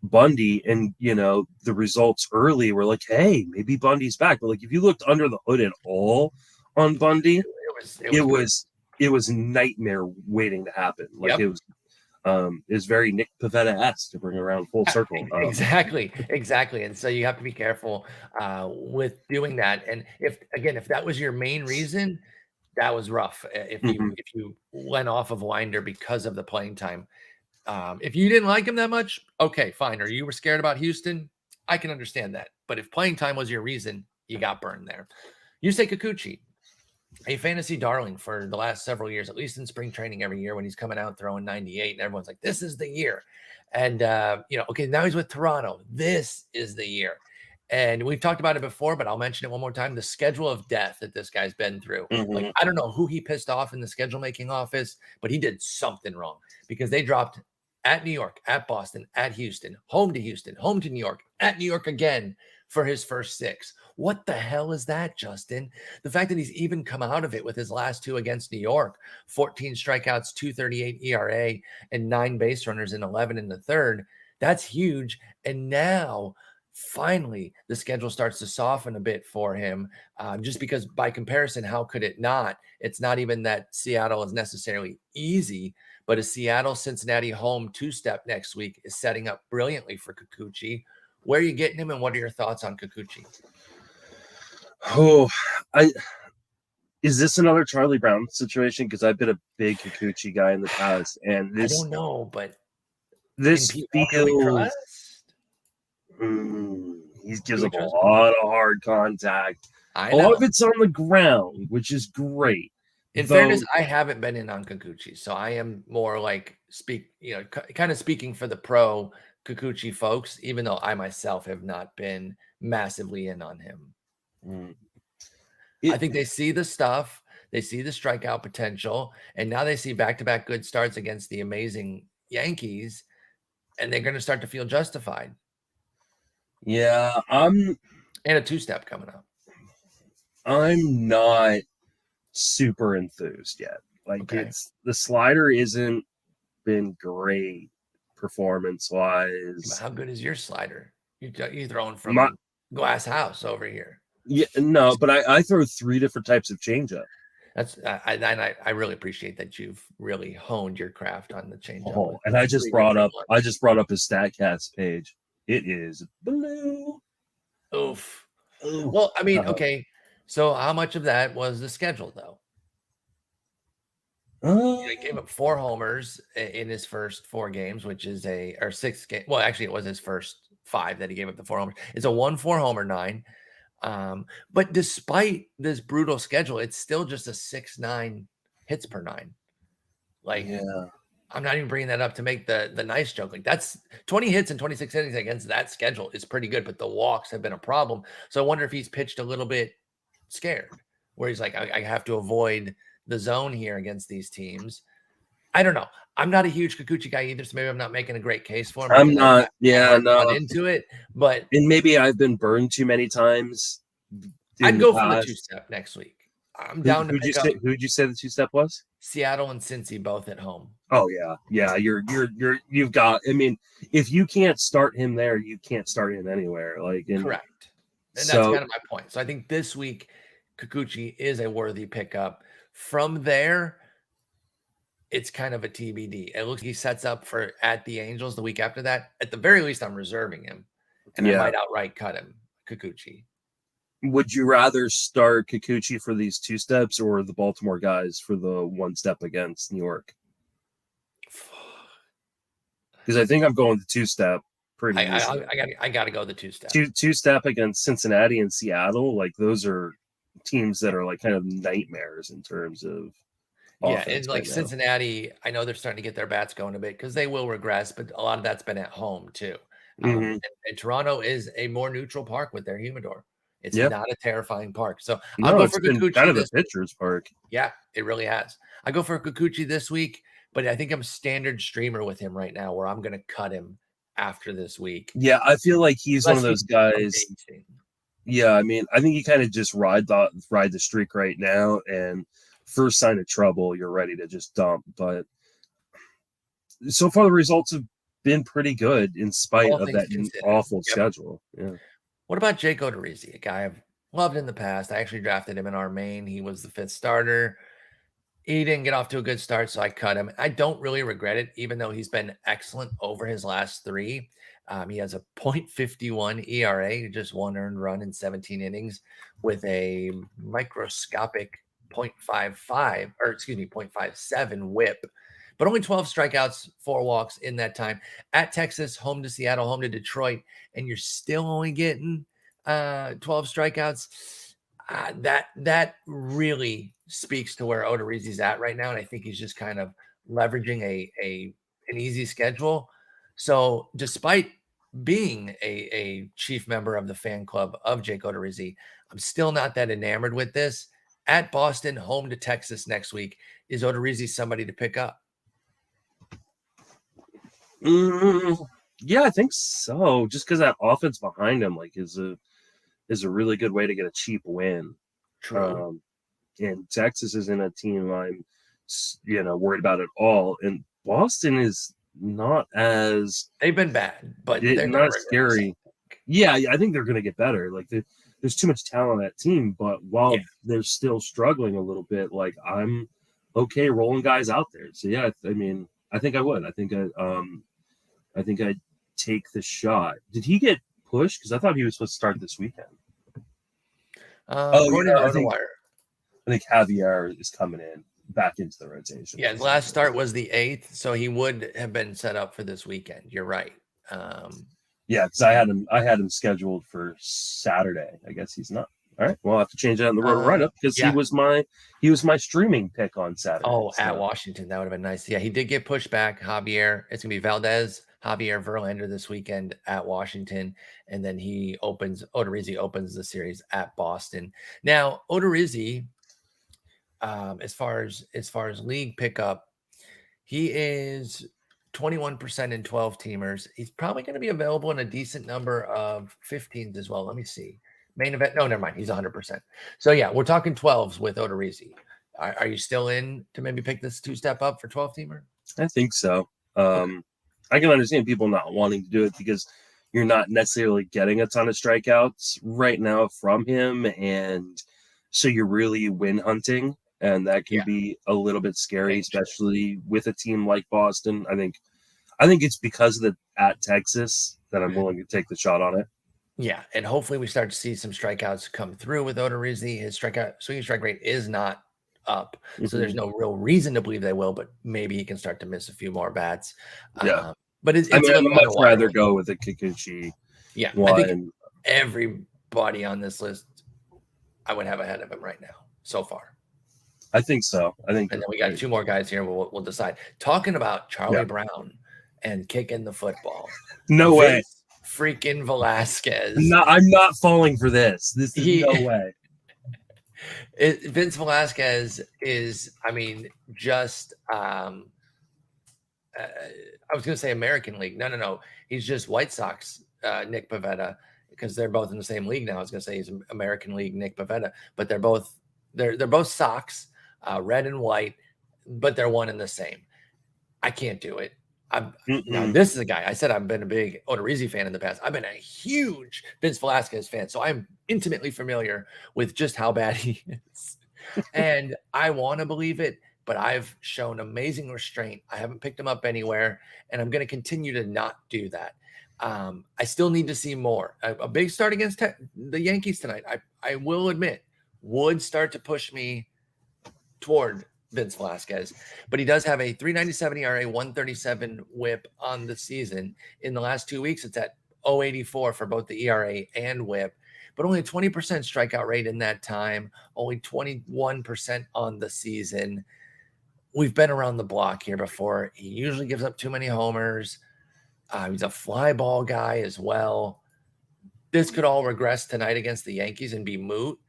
Speaker 2: Bundy, and the results early were like, hey, maybe Bundy's back. But like if you looked under the hood at all on Bundy, it was nightmare waiting to happen. Like it was very Nick Pivetta-esque to bring around full circle.
Speaker 1: Exactly. And so you have to be careful with doing that. And if that was your main reason, that was rough. If you went off of Winder because of the playing time. If you didn't like him that much, okay, fine. Or you were scared about Houston, I can understand that. But if playing time was your reason, you got burned there. Yusei Kikuchi, a fantasy darling for the last several years, at least in spring training every year when he's coming out throwing 98 and everyone's like, this is the year. And, okay, now he's with Toronto. This is the year. And we've talked about it before, but I'll mention it one more time. The schedule of death that this guy's been through. Like, I don't know who he pissed off in the schedule making office, but he did something wrong because they dropped at New York, at Boston, at Houston, home to New York, at New York again for his first 6. What the hell is that, Justin? The fact that he's even come out of it with his last 2 against New York, 14 strikeouts, 2.38 ERA, and 9 base runners in 11 in the third, that's huge. And now, finally, the schedule starts to soften a bit for him, just because by comparison, how could it not? It's not even that Seattle is necessarily easy, but a Seattle-Cincinnati home 2-step next week is setting up brilliantly for Kikuchi. Where are you getting him, and what are your thoughts on Kikuchi?
Speaker 2: Oh, is this another Charlie Brown situation? Because I've been a big Kikuchi guy in the past, and
Speaker 1: I don't know, but
Speaker 2: this
Speaker 1: can we
Speaker 2: feels.
Speaker 1: trust?
Speaker 2: He gives up a lot of hard contact. A lot of it's on the ground, which is great.
Speaker 1: In fairness, I haven't been in on Kikuchi, so I am more like kind of speaking for the pro Kikuchi folks, even though I myself have not been massively in on him. I think they see the stuff, they see the strikeout potential, and now they see back-to-back good starts against the amazing Yankees, and they're going to start to feel justified.
Speaker 2: Yeah,
Speaker 1: and a 2-step coming up.
Speaker 2: I'm not super enthused yet. Like the slider isn't been great performance-wise.
Speaker 1: How good is your slider? You throwing from glass house over here.
Speaker 2: Yeah, no, but I throw 3 different types of changeup.
Speaker 1: That's I really appreciate that you've really honed your craft on the changeup.
Speaker 2: And I just brought up his StatCast page. It is blue.
Speaker 1: Oof. Well, I mean, okay. So how much of that was the schedule, though? He gave up 4 homers in his first 4 games, which is 6 game. Well, actually, it was his first 5 that he gave up the 4 homers. It's a 1-4 homer 9. But despite this brutal schedule, it's still just a 6.9 hits per 9. Like, I'm not even bringing that up to make the nice joke. Like, that's 20 hits and 26 innings against that schedule is pretty good, but the walks have been a problem. So I wonder if he's pitched a little bit scared, where he's like, I have to avoid the zone here against these teams. I don't know. I'm not a huge Kikuchi guy either, so maybe I'm not making a great case for him.
Speaker 2: I'm not.
Speaker 1: Into it, but
Speaker 2: maybe I've been burned too many times.
Speaker 1: I'd go for the 2-step next week. I'm down to pick up.
Speaker 2: Who'd you say the 2-step was?
Speaker 1: Seattle and Cincy both at home.
Speaker 2: Oh yeah. You've got. I mean, if you can't start him there, you can't start him anywhere.
Speaker 1: Correct. And that's kind of my point. So I think this week Kikuchi is a worthy pickup. From there, it's kind of a TBD. It looks like he sets up for at the Angels the week after that. At the very least, I'm reserving him, and I might outright cut him, Kikuchi.
Speaker 2: Would you rather start Kikuchi for these 2-steps or the Baltimore guys for the 1-step against New York? Because I think I'm going the 2-step pretty easily.
Speaker 1: I got to go the 2-step.
Speaker 2: 2-step against Cincinnati and Seattle. Like, those are teams that are like kind of nightmares in terms of
Speaker 1: and like Cincinnati, I know they're starting to get their bats going a bit because they will regress, but a lot of that's been at home too. And Toronto is a more neutral park with their humidor. It's not a terrifying park. So I'll go for Kikuchi.
Speaker 2: Kind of a pitcher's park.
Speaker 1: Yeah, it really has. I go for Kikuchi this week, but I think I'm standard streamer with him right now, where I'm going to cut him after this week.
Speaker 2: Yeah, I feel like he's one of those guys. Yeah, I mean, I think you kind of just ride the streak right now, and first sign of trouble, you're ready to just dump. But so far, the results have been pretty good in spite of that awful schedule. Yeah.
Speaker 1: What about Jayco De Rizzi, a guy I've loved in the past? I actually drafted him in our main. He was the 5th starter. He didn't get off to a good start, so I cut him. I don't really regret it, even though he's been excellent over his last 3. He has a .51 ERA, just 1 earned run in 17 innings, with a microscopic .57 whip, but only 12 strikeouts, 4 walks in that time. At Texas, home to Seattle, home to Detroit, and you're still only getting 12 strikeouts. That really speaks to where Odorizzi's at right now, and I think he's just kind of leveraging an easy schedule. So, despite being a chief member of the fan club of Jayco De Rizzi, I'm still not that enamored with this. At Boston, home to Texas next week, is Odorizzi somebody to pick up?
Speaker 2: Yeah, I think so. Just because that offense behind him, like, is a really good way to get a cheap win.
Speaker 1: True.
Speaker 2: And Texas isn't a team I'm, worried about at all. And Boston is not as
Speaker 1: They've been bad, but they're going to
Speaker 2: not
Speaker 1: regress.
Speaker 2: scary. Yeah, I think they're going to get better. Like, there's too much talent on that team, but while they're still struggling a little bit, like, I'm okay rolling guys out there. So yeah, I mean, I think I would. I think I'd take the shot. Did he get pushed? Because I thought he was supposed to start this weekend.
Speaker 1: According to
Speaker 2: I think Javier is coming in back into the rotation.
Speaker 1: Yeah, his last start was the 8th, so he would have been set up for this weekend. You're right.
Speaker 2: Yeah, because I had him scheduled for Saturday. I guess he's not. All right, well, I'll have to change that in the road write up because he was my streaming pick on Saturday.
Speaker 1: Oh, so. At Washington, that would have been nice. Yeah, he did get pushed back. Javier, it's gonna be Valdez, Javier Verlander this weekend at Washington, and then Odorizzi opens the series at Boston. Now, Odorizzi, as far as league pickup, he is 21% in 12 teamers. He's probably going to be available in a decent number of 15s as well. Let me see. Main event. No, never mind. He's 100%. So yeah, we're talking 12s with Odorizzi. Are you still in to maybe pick this 2-step up for 12-teamer?
Speaker 2: I think so. I can understand people not wanting to do it because you're not necessarily getting a ton of strikeouts right now from him, and so you're really win hunting, and that can be a little bit scary, especially with a team like Boston. I think it's because of the at Texas that I'm willing to take the shot on it.
Speaker 1: Yeah, and hopefully we start to see some strikeouts come through with Odorizzi. His swinging strike rate is not up, so there's no real reason to believe they will, but maybe he can start to miss a few more bats.
Speaker 2: Yeah,
Speaker 1: but it's
Speaker 2: I'd much rather go with the Kikuchi.
Speaker 1: Yeah, I think everybody on this list I would have ahead of him right now so far.
Speaker 2: I think so. And then
Speaker 1: we got 2 more guys here. We'll decide. Talking about Charlie Brown and kicking the football.
Speaker 2: No way.
Speaker 1: Freaking Velasquez.
Speaker 2: No, I'm not falling for this. This is no way.
Speaker 1: Vince Velasquez is, I mean, just I was going to say American League. No. He's just White Sox, Nick Pivetta, because they're both in the same league now. I was going to say he's American League Nick Pivetta, but they're both Sox, red and white, but they're one and the same. I can't do it. Now, this is a guy. I said I've been a big Odorizzi fan in the past. I've been a huge Vince Velasquez fan, so I'm intimately familiar with just how bad he is. And I want to believe it, but I've shown amazing restraint. I haven't picked him up anywhere, and I'm going to continue to not do that. I still need to see more. A big start against the Yankees tonight, I will admit, would start to push me toward Vince Velasquez, but he does have a 3.97 ERA, 1.37 WHIP on the season. In the last 2 weeks, it's at 0.84 for both the ERA and WHIP, but only a 20% strikeout rate in that time, only 21% on the season. We've been around the block here before. He usually gives up too many homers. He's a fly ball guy as well. This could all regress tonight against the Yankees and be moot,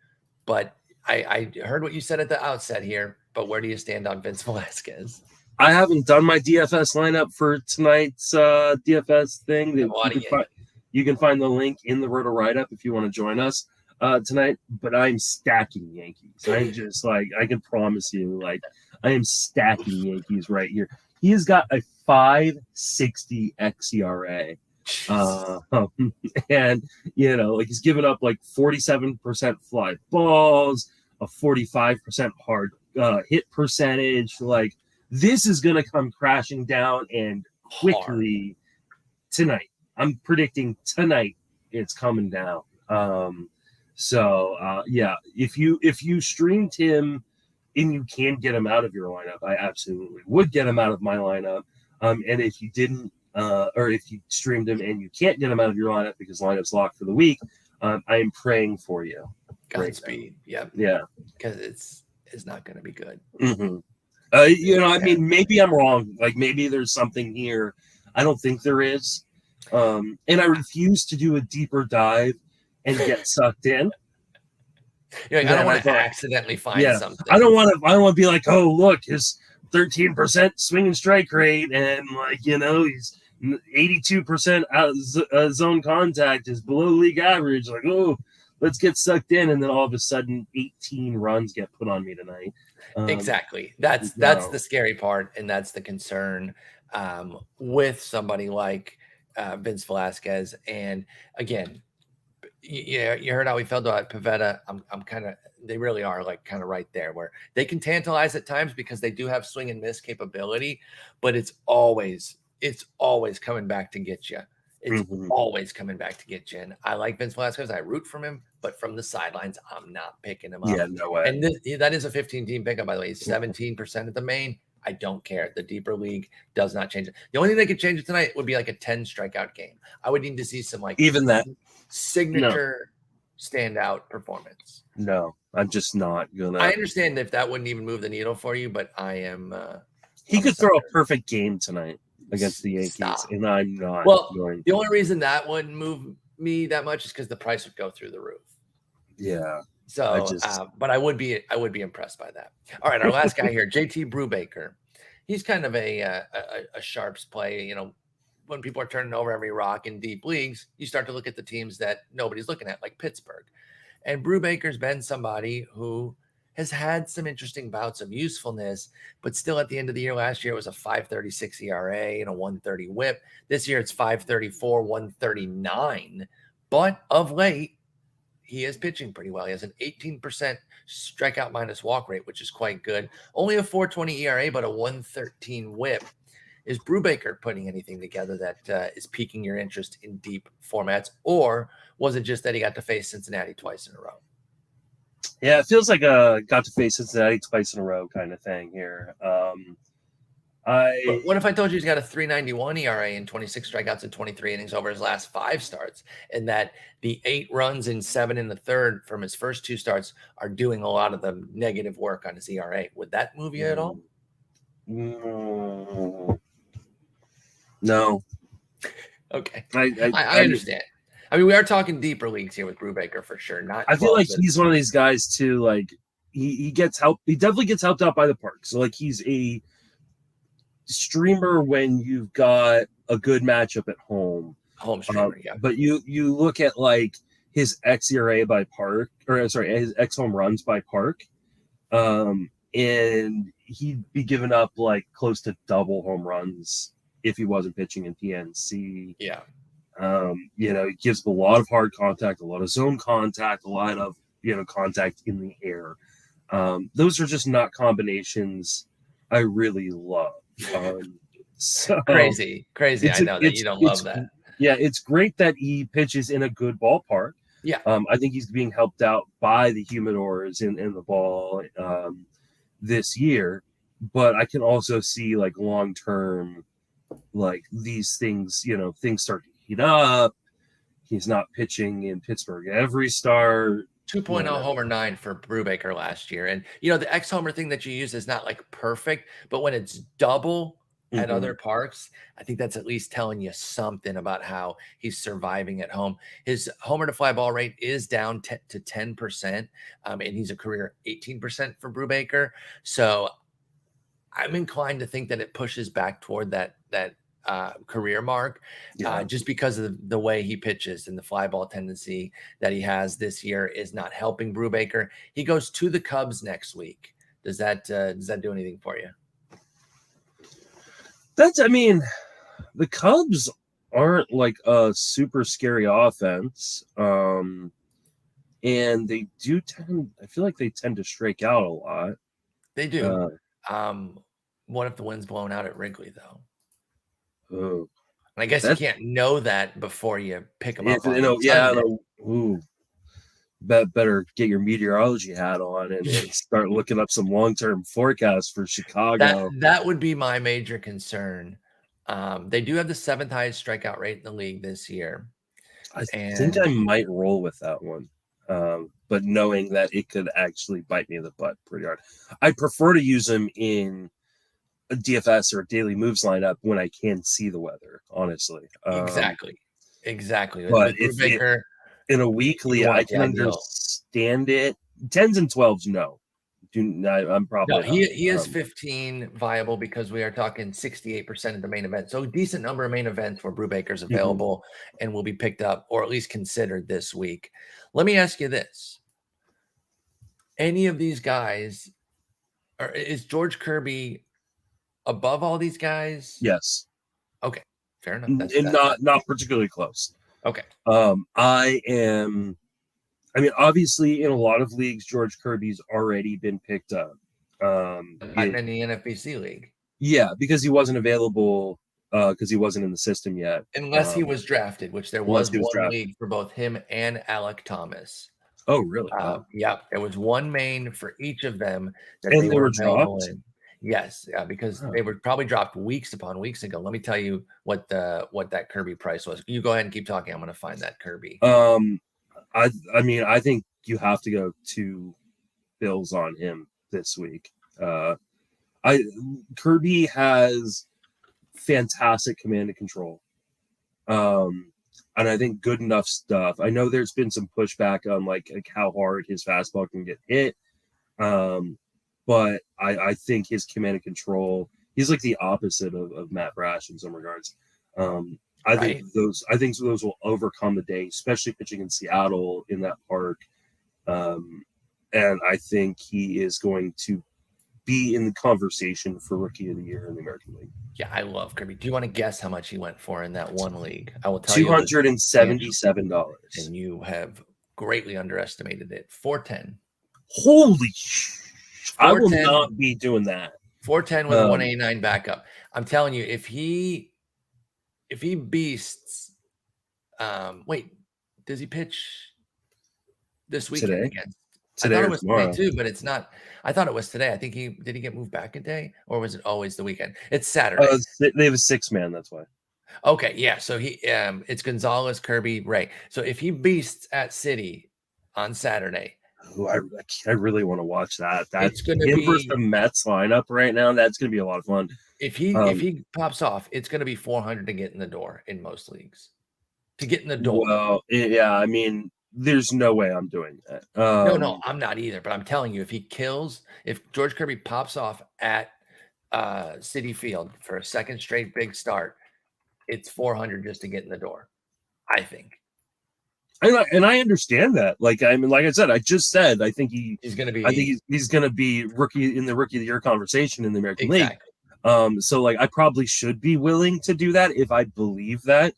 Speaker 1: but I heard what you said at the outset here, but where do you stand on Vince Velasquez?
Speaker 2: I haven't done my DFS lineup for tonight's DFS thing. You can find the link in the Roto write-up if you want to join us tonight, but I'm stacking Yankees. I'm just like, I can promise you, like, I am stacking Yankees right here. He has got a 5.60 xERA. And like he's given up like 47% fly balls, a 45% hard hit percentage. Like, this is gonna come crashing down and quickly tonight. I'm predicting tonight it's coming down. If you streamed him and you can get him out of your lineup, I absolutely would get him out of my lineup. And if you didn't, or if you streamed him and you can't get him out of your lineup because lineup's locked for the week, I am praying for you.
Speaker 1: Godspeed. Yep.
Speaker 2: Yeah.
Speaker 1: Because it's not going to be good.
Speaker 2: Mm-hmm. I mean, maybe I'm wrong. Like maybe there's something here. I don't think there is. And I refuse to do a deeper dive and get sucked in.
Speaker 1: You're like, I don't want to accidentally find something.
Speaker 2: I don't want to be like, oh, look, his 13% swing and strike rate, and he's 82% zone contact is below league average. Like, oh, let's get sucked in, and then all of a sudden 18 runs get put on me tonight.
Speaker 1: Exactly. That's the scary part, and that's the concern with somebody like Vince Velasquez. And again, you heard how we felt about Pivetta. I'm kind of, they really are like kind of right there where they can tantalize at times because they do have swing and miss capability, but it's always coming back to get you. It's always coming back to get you. And I like Vince Velasquez. I root for him, but from the sidelines, I'm not picking him up.
Speaker 2: Yeah, no way.
Speaker 1: And that is a 15-team pickup, by the way. 17% at the main. I don't care. The deeper league does not change it. The only thing they could change it tonight would be like a 10 strikeout game. I would need to see some
Speaker 2: even that
Speaker 1: signature standout performance.
Speaker 2: No, I'm just not gonna.
Speaker 1: I understand if that wouldn't even move the needle for you, but I am.
Speaker 2: He could throw a perfect game tonight against the Yankees, and I'm not.
Speaker 1: Well, the only reason that wouldn't move me that much is because the price would go through the roof.
Speaker 2: Yeah.
Speaker 1: So, but I would be impressed by that. All right, our last guy here, JT Brubaker. He's kind of a sharps play. When people are turning over every rock in deep leagues, you start to look at the teams that nobody's looking at, like Pittsburgh. And Brubaker's been somebody who has had some interesting bouts of usefulness, but still at the end of the year, last year it was a 5.36 ERA and a 1.30 WHIP. This year it's 5.34, 1.39. But of late, he is pitching pretty well. He has an 18% strikeout minus walk rate, which is quite good. Only a 4.20 ERA, but a 1.13 WHIP. Is Brubaker putting anything together that is piquing your interest in deep formats, or was it just that he got to face Cincinnati twice in a row?
Speaker 2: Yeah, it feels like a got to face Cincinnati twice in a row kind of thing here.
Speaker 1: What if I told you he's got a 3.91 ERA and 26 strikeouts in 23 innings over his last 5 starts, and that the 8 runs in 7 in the third from his first 2 starts are doing a lot of the negative work on his ERA? Would that move you at all?
Speaker 2: No.
Speaker 1: Okay. I understand. I mean, we are talking deeper leagues here with Brubaker for sure.
Speaker 2: I feel like he's one of these guys too. Like he gets help. He definitely gets helped out by the park. So like he's a streamer when you've got a good matchup at home.
Speaker 1: Home streamer, yeah.
Speaker 2: But you look at like his xERA by park, his X home runs by park, and he'd be giving up like close to double home runs if he wasn't pitching in PNC.
Speaker 1: Yeah.
Speaker 2: He gives a lot of hard contact, a lot of zone contact, a lot of, contact in the air. Those are just not combinations I really love.
Speaker 1: Crazy. I know that you don't love that.
Speaker 2: Yeah, it's great that he pitches in a good ballpark.
Speaker 1: Yeah.
Speaker 2: I think he's being helped out by the humidors in the ball this year, but I can also see like long-term, like these things, things start to heat up. He's not pitching in Pittsburgh every start.
Speaker 1: 2.0 homer 9 for Brubaker last year. And, the X homer thing that you use is not like perfect, but when it's double at other parks, I think that's at least telling you something about how he's surviving at home. His homer to fly ball rate is down to 10%, and he's a career 18% for Brubaker. So I'm inclined to think that it pushes back toward that career mark, just because of the way he pitches, and the fly ball tendency that he has this year is not helping Brubaker. He goes to the Cubs next week. Does that do anything for you?
Speaker 2: The Cubs aren't like a super scary offense. And they do I feel like they tend to strike out a lot.
Speaker 1: They do. What if the wind's blown out at Wrigley though?
Speaker 2: Oh,
Speaker 1: and I guess you can't know that before you pick them up.
Speaker 2: Better get your meteorology hat on and start looking up some long-term forecasts for Chicago.
Speaker 1: That would be my major concern. They do have the 7th highest strikeout rate in the league this year.
Speaker 2: I think I might roll with that one. but knowing that it could actually bite me in the butt pretty hard. I prefer to use him in a DFS or a daily moves lineup when I can see the weather, honestly.
Speaker 1: Exactly.
Speaker 2: But
Speaker 1: With Brubaker,
Speaker 2: in a
Speaker 1: you
Speaker 2: weekly, I
Speaker 1: want the
Speaker 2: can
Speaker 1: ideal.
Speaker 2: understand it. 10s and 12s, no. I'm probably
Speaker 1: No,
Speaker 2: not.
Speaker 1: he is 15 viable because we are talking 68% of the main event. So a decent number of main events where Brubaker's available and will be picked up or at least considered this week. Let me ask you this. Any of these guys, or is George Kirby above all these guys?
Speaker 2: Yes.
Speaker 1: Okay. Fair enough.
Speaker 2: And not particularly close.
Speaker 1: Okay.
Speaker 2: I mean, obviously, in a lot of leagues, George Kirby's already been picked up.
Speaker 1: In the NFBC league.
Speaker 2: Yeah, because he wasn't available, because he wasn't in the system yet.
Speaker 1: Unless he was drafted, which there was one league for both him and Alec Thomas.
Speaker 2: Oh, really?
Speaker 1: Yeah, there was one main for each of them that
Speaker 2: and
Speaker 1: they were
Speaker 2: dropped
Speaker 1: in. Yes, because they were probably dropped weeks upon weeks ago. Let me tell you what that Kirby price was. You go ahead and keep talking. I'm going to find that Kirby.
Speaker 2: I mean, I think you have to go 2 bills on him this week. Kirby has fantastic command and control. And I think good enough stuff. I know there's been some pushback on like how hard his fastball can get hit. But I think his command and control, he's like the opposite of Matt Brash in some regards. I think those will overcome the day, especially pitching in Seattle in that park. And I think he is going to be in the conversation for Rookie of the Year in the American League.
Speaker 1: Yeah, I love Kirby. Do you want to guess how much he went for in that one league? I will tell
Speaker 2: $277.
Speaker 1: And you have greatly underestimated it. 410.
Speaker 2: Holy shit. I will not be doing that.
Speaker 1: 410 with 189 backup. I'm telling you, if he beasts, wait, does he pitch this weekend
Speaker 2: today?
Speaker 1: Against?
Speaker 2: Today
Speaker 1: I thought
Speaker 2: or
Speaker 1: it was
Speaker 2: tomorrow.
Speaker 1: today too, but it's not. I thought it was today. I think did he get moved back a day, or was it always the weekend? It's Saturday.
Speaker 2: They have a 6-man. That's why.
Speaker 1: Okay, yeah. So it's Gonzalez, Kirby, Ray. So if he beasts at City on Saturday.
Speaker 2: Ooh, I really want to watch that.
Speaker 1: It's going to be
Speaker 2: versus the Mets lineup right now. That's going to be a lot of fun.
Speaker 1: If he pops off, it's going to be 400 to get in the door in most leagues. To get in the door.
Speaker 2: Well, yeah. I mean, there's no way I'm doing that.
Speaker 1: No, I'm not either. But I'm telling you, if George Kirby pops off at Citi Field for a second straight big start, it's 400 just to get in the door. I think.
Speaker 2: And I understand that. Like I said, I just said I think
Speaker 1: he's going to be.
Speaker 2: I think he's going to be rookie in the Rookie of the Year conversation in the American League. So like I probably should be willing to do that if I believe that.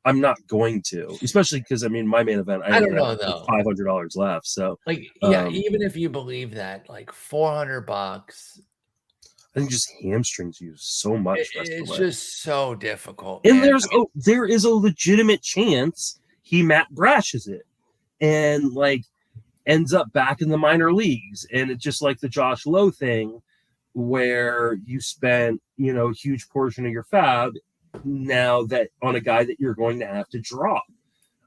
Speaker 2: I'm not going to, especially because I mean my main event.
Speaker 1: I don't know though.
Speaker 2: $500 left. So
Speaker 1: like even if you believe that, like $400.
Speaker 2: I think just hamstrings you so much.
Speaker 1: It's just so difficult.
Speaker 2: And there is a legitimate chance he Matt Brashes it and like ends up back in the minor leagues. And it's just like the Josh Lowe thing where you spent, a huge portion of your fab now that on a guy that you're going to have to drop.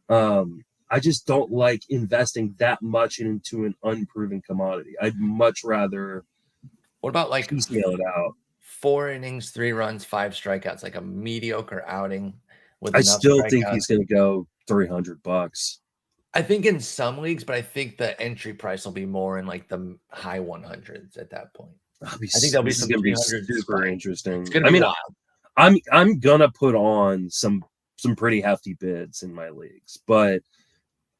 Speaker 2: I just don't like investing that much into an unproven commodity. I'd much rather.
Speaker 1: What about like
Speaker 2: piecemeal it out?
Speaker 1: 4 innings, 3 runs, 5 strikeouts, like a mediocre outing.
Speaker 2: I still think he's going to go $300.
Speaker 1: I think in some leagues, but I think the entry price will be more in like the high 100s at that point. I think there'll be some 300s.
Speaker 2: Super interesting.
Speaker 1: It's gonna be wild.
Speaker 2: I'm gonna put on some pretty hefty bids in my leagues, but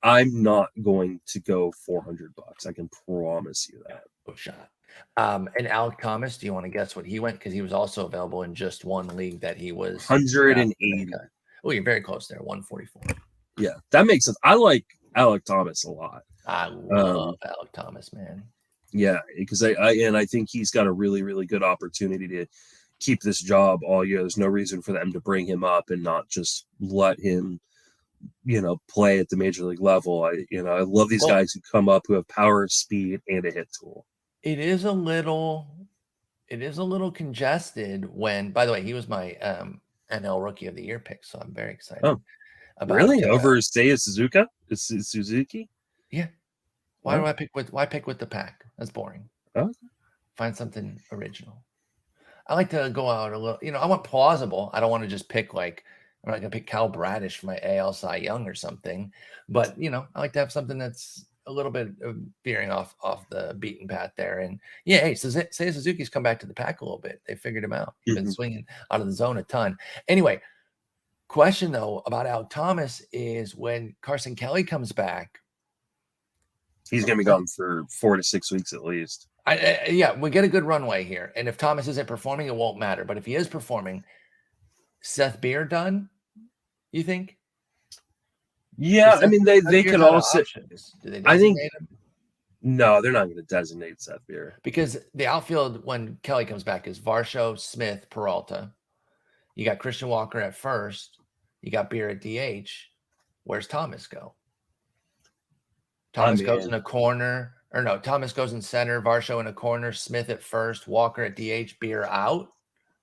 Speaker 2: I'm not going to go $400. I can promise you that.
Speaker 1: No shot. And Alec Thomas, do you want to guess what he went? Because he was also available in just one league that he was
Speaker 2: 180.
Speaker 1: Oh, you're very close there, 144.
Speaker 2: Yeah, that makes sense. I like Alec Thomas a lot.
Speaker 1: I love Alec Thomas, man.
Speaker 2: Yeah, because I think he's got a really, really good opportunity to keep this job all year. There's no reason for them to bring him up and not just let him, play at the major league level. I love these guys who come up who have power, speed, and a hit tool.
Speaker 1: It is a little congested when, by the way, he was my NL Rookie of the Year pick, so I'm very excited.
Speaker 2: Oh, about really? Over Seiya Suzuki? Yeah.
Speaker 1: Why pick with the pack? That's boring.
Speaker 2: Okay.
Speaker 1: Find something original. I like to go out a little, I want plausible. I don't want to just pick like, I'm not going to pick Cal Bradish for my AL Cy Young or something, but I like to have something that's a little bit of veering off the beaten path there. And yeah, hey, Seiya Suzuki's come back to the pack a little bit. They figured him out. He's been swinging out of the zone a ton. Anyway, question though about Alec Thomas is when Carson Kelly comes back,
Speaker 2: he's going to be gone for 4 to 6 weeks at least.
Speaker 1: Yeah, we get a good runway here. And if Thomas isn't performing, it won't matter. But if he is performing, Seth Beer done, you think?
Speaker 2: Yeah, I mean, they could also.
Speaker 1: Do they
Speaker 2: I think
Speaker 1: him?
Speaker 2: No, they're not going to designate Seth Beer.
Speaker 1: Because the outfield, when Kelly comes back, is Varsho, Smith, Peralta. You got Christian Walker at first. You got Beer at DH. Where's Thomas go? Thomas goes in a corner. Or no, Thomas goes in center, Varsho in a corner, Smith at first, Walker at DH, Beer out.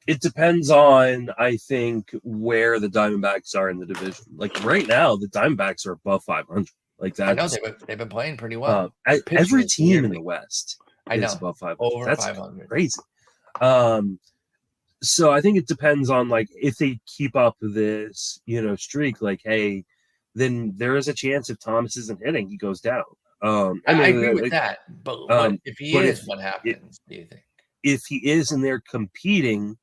Speaker 2: It depends on, I think, where the Diamondbacks are in the division. Like right now, the Diamondbacks are above 500. Like that.
Speaker 1: I know they've been playing pretty well.
Speaker 2: Every team in the West is above 500.
Speaker 1: Over
Speaker 2: That's
Speaker 1: 500.
Speaker 2: Crazy. So I think it depends on like if they keep up this, streak. Like, hey, then there is a chance if Thomas isn't hitting, he goes down. I
Speaker 1: agree with that, but if he is, what happens? Do you think?
Speaker 2: If he is and they're competing,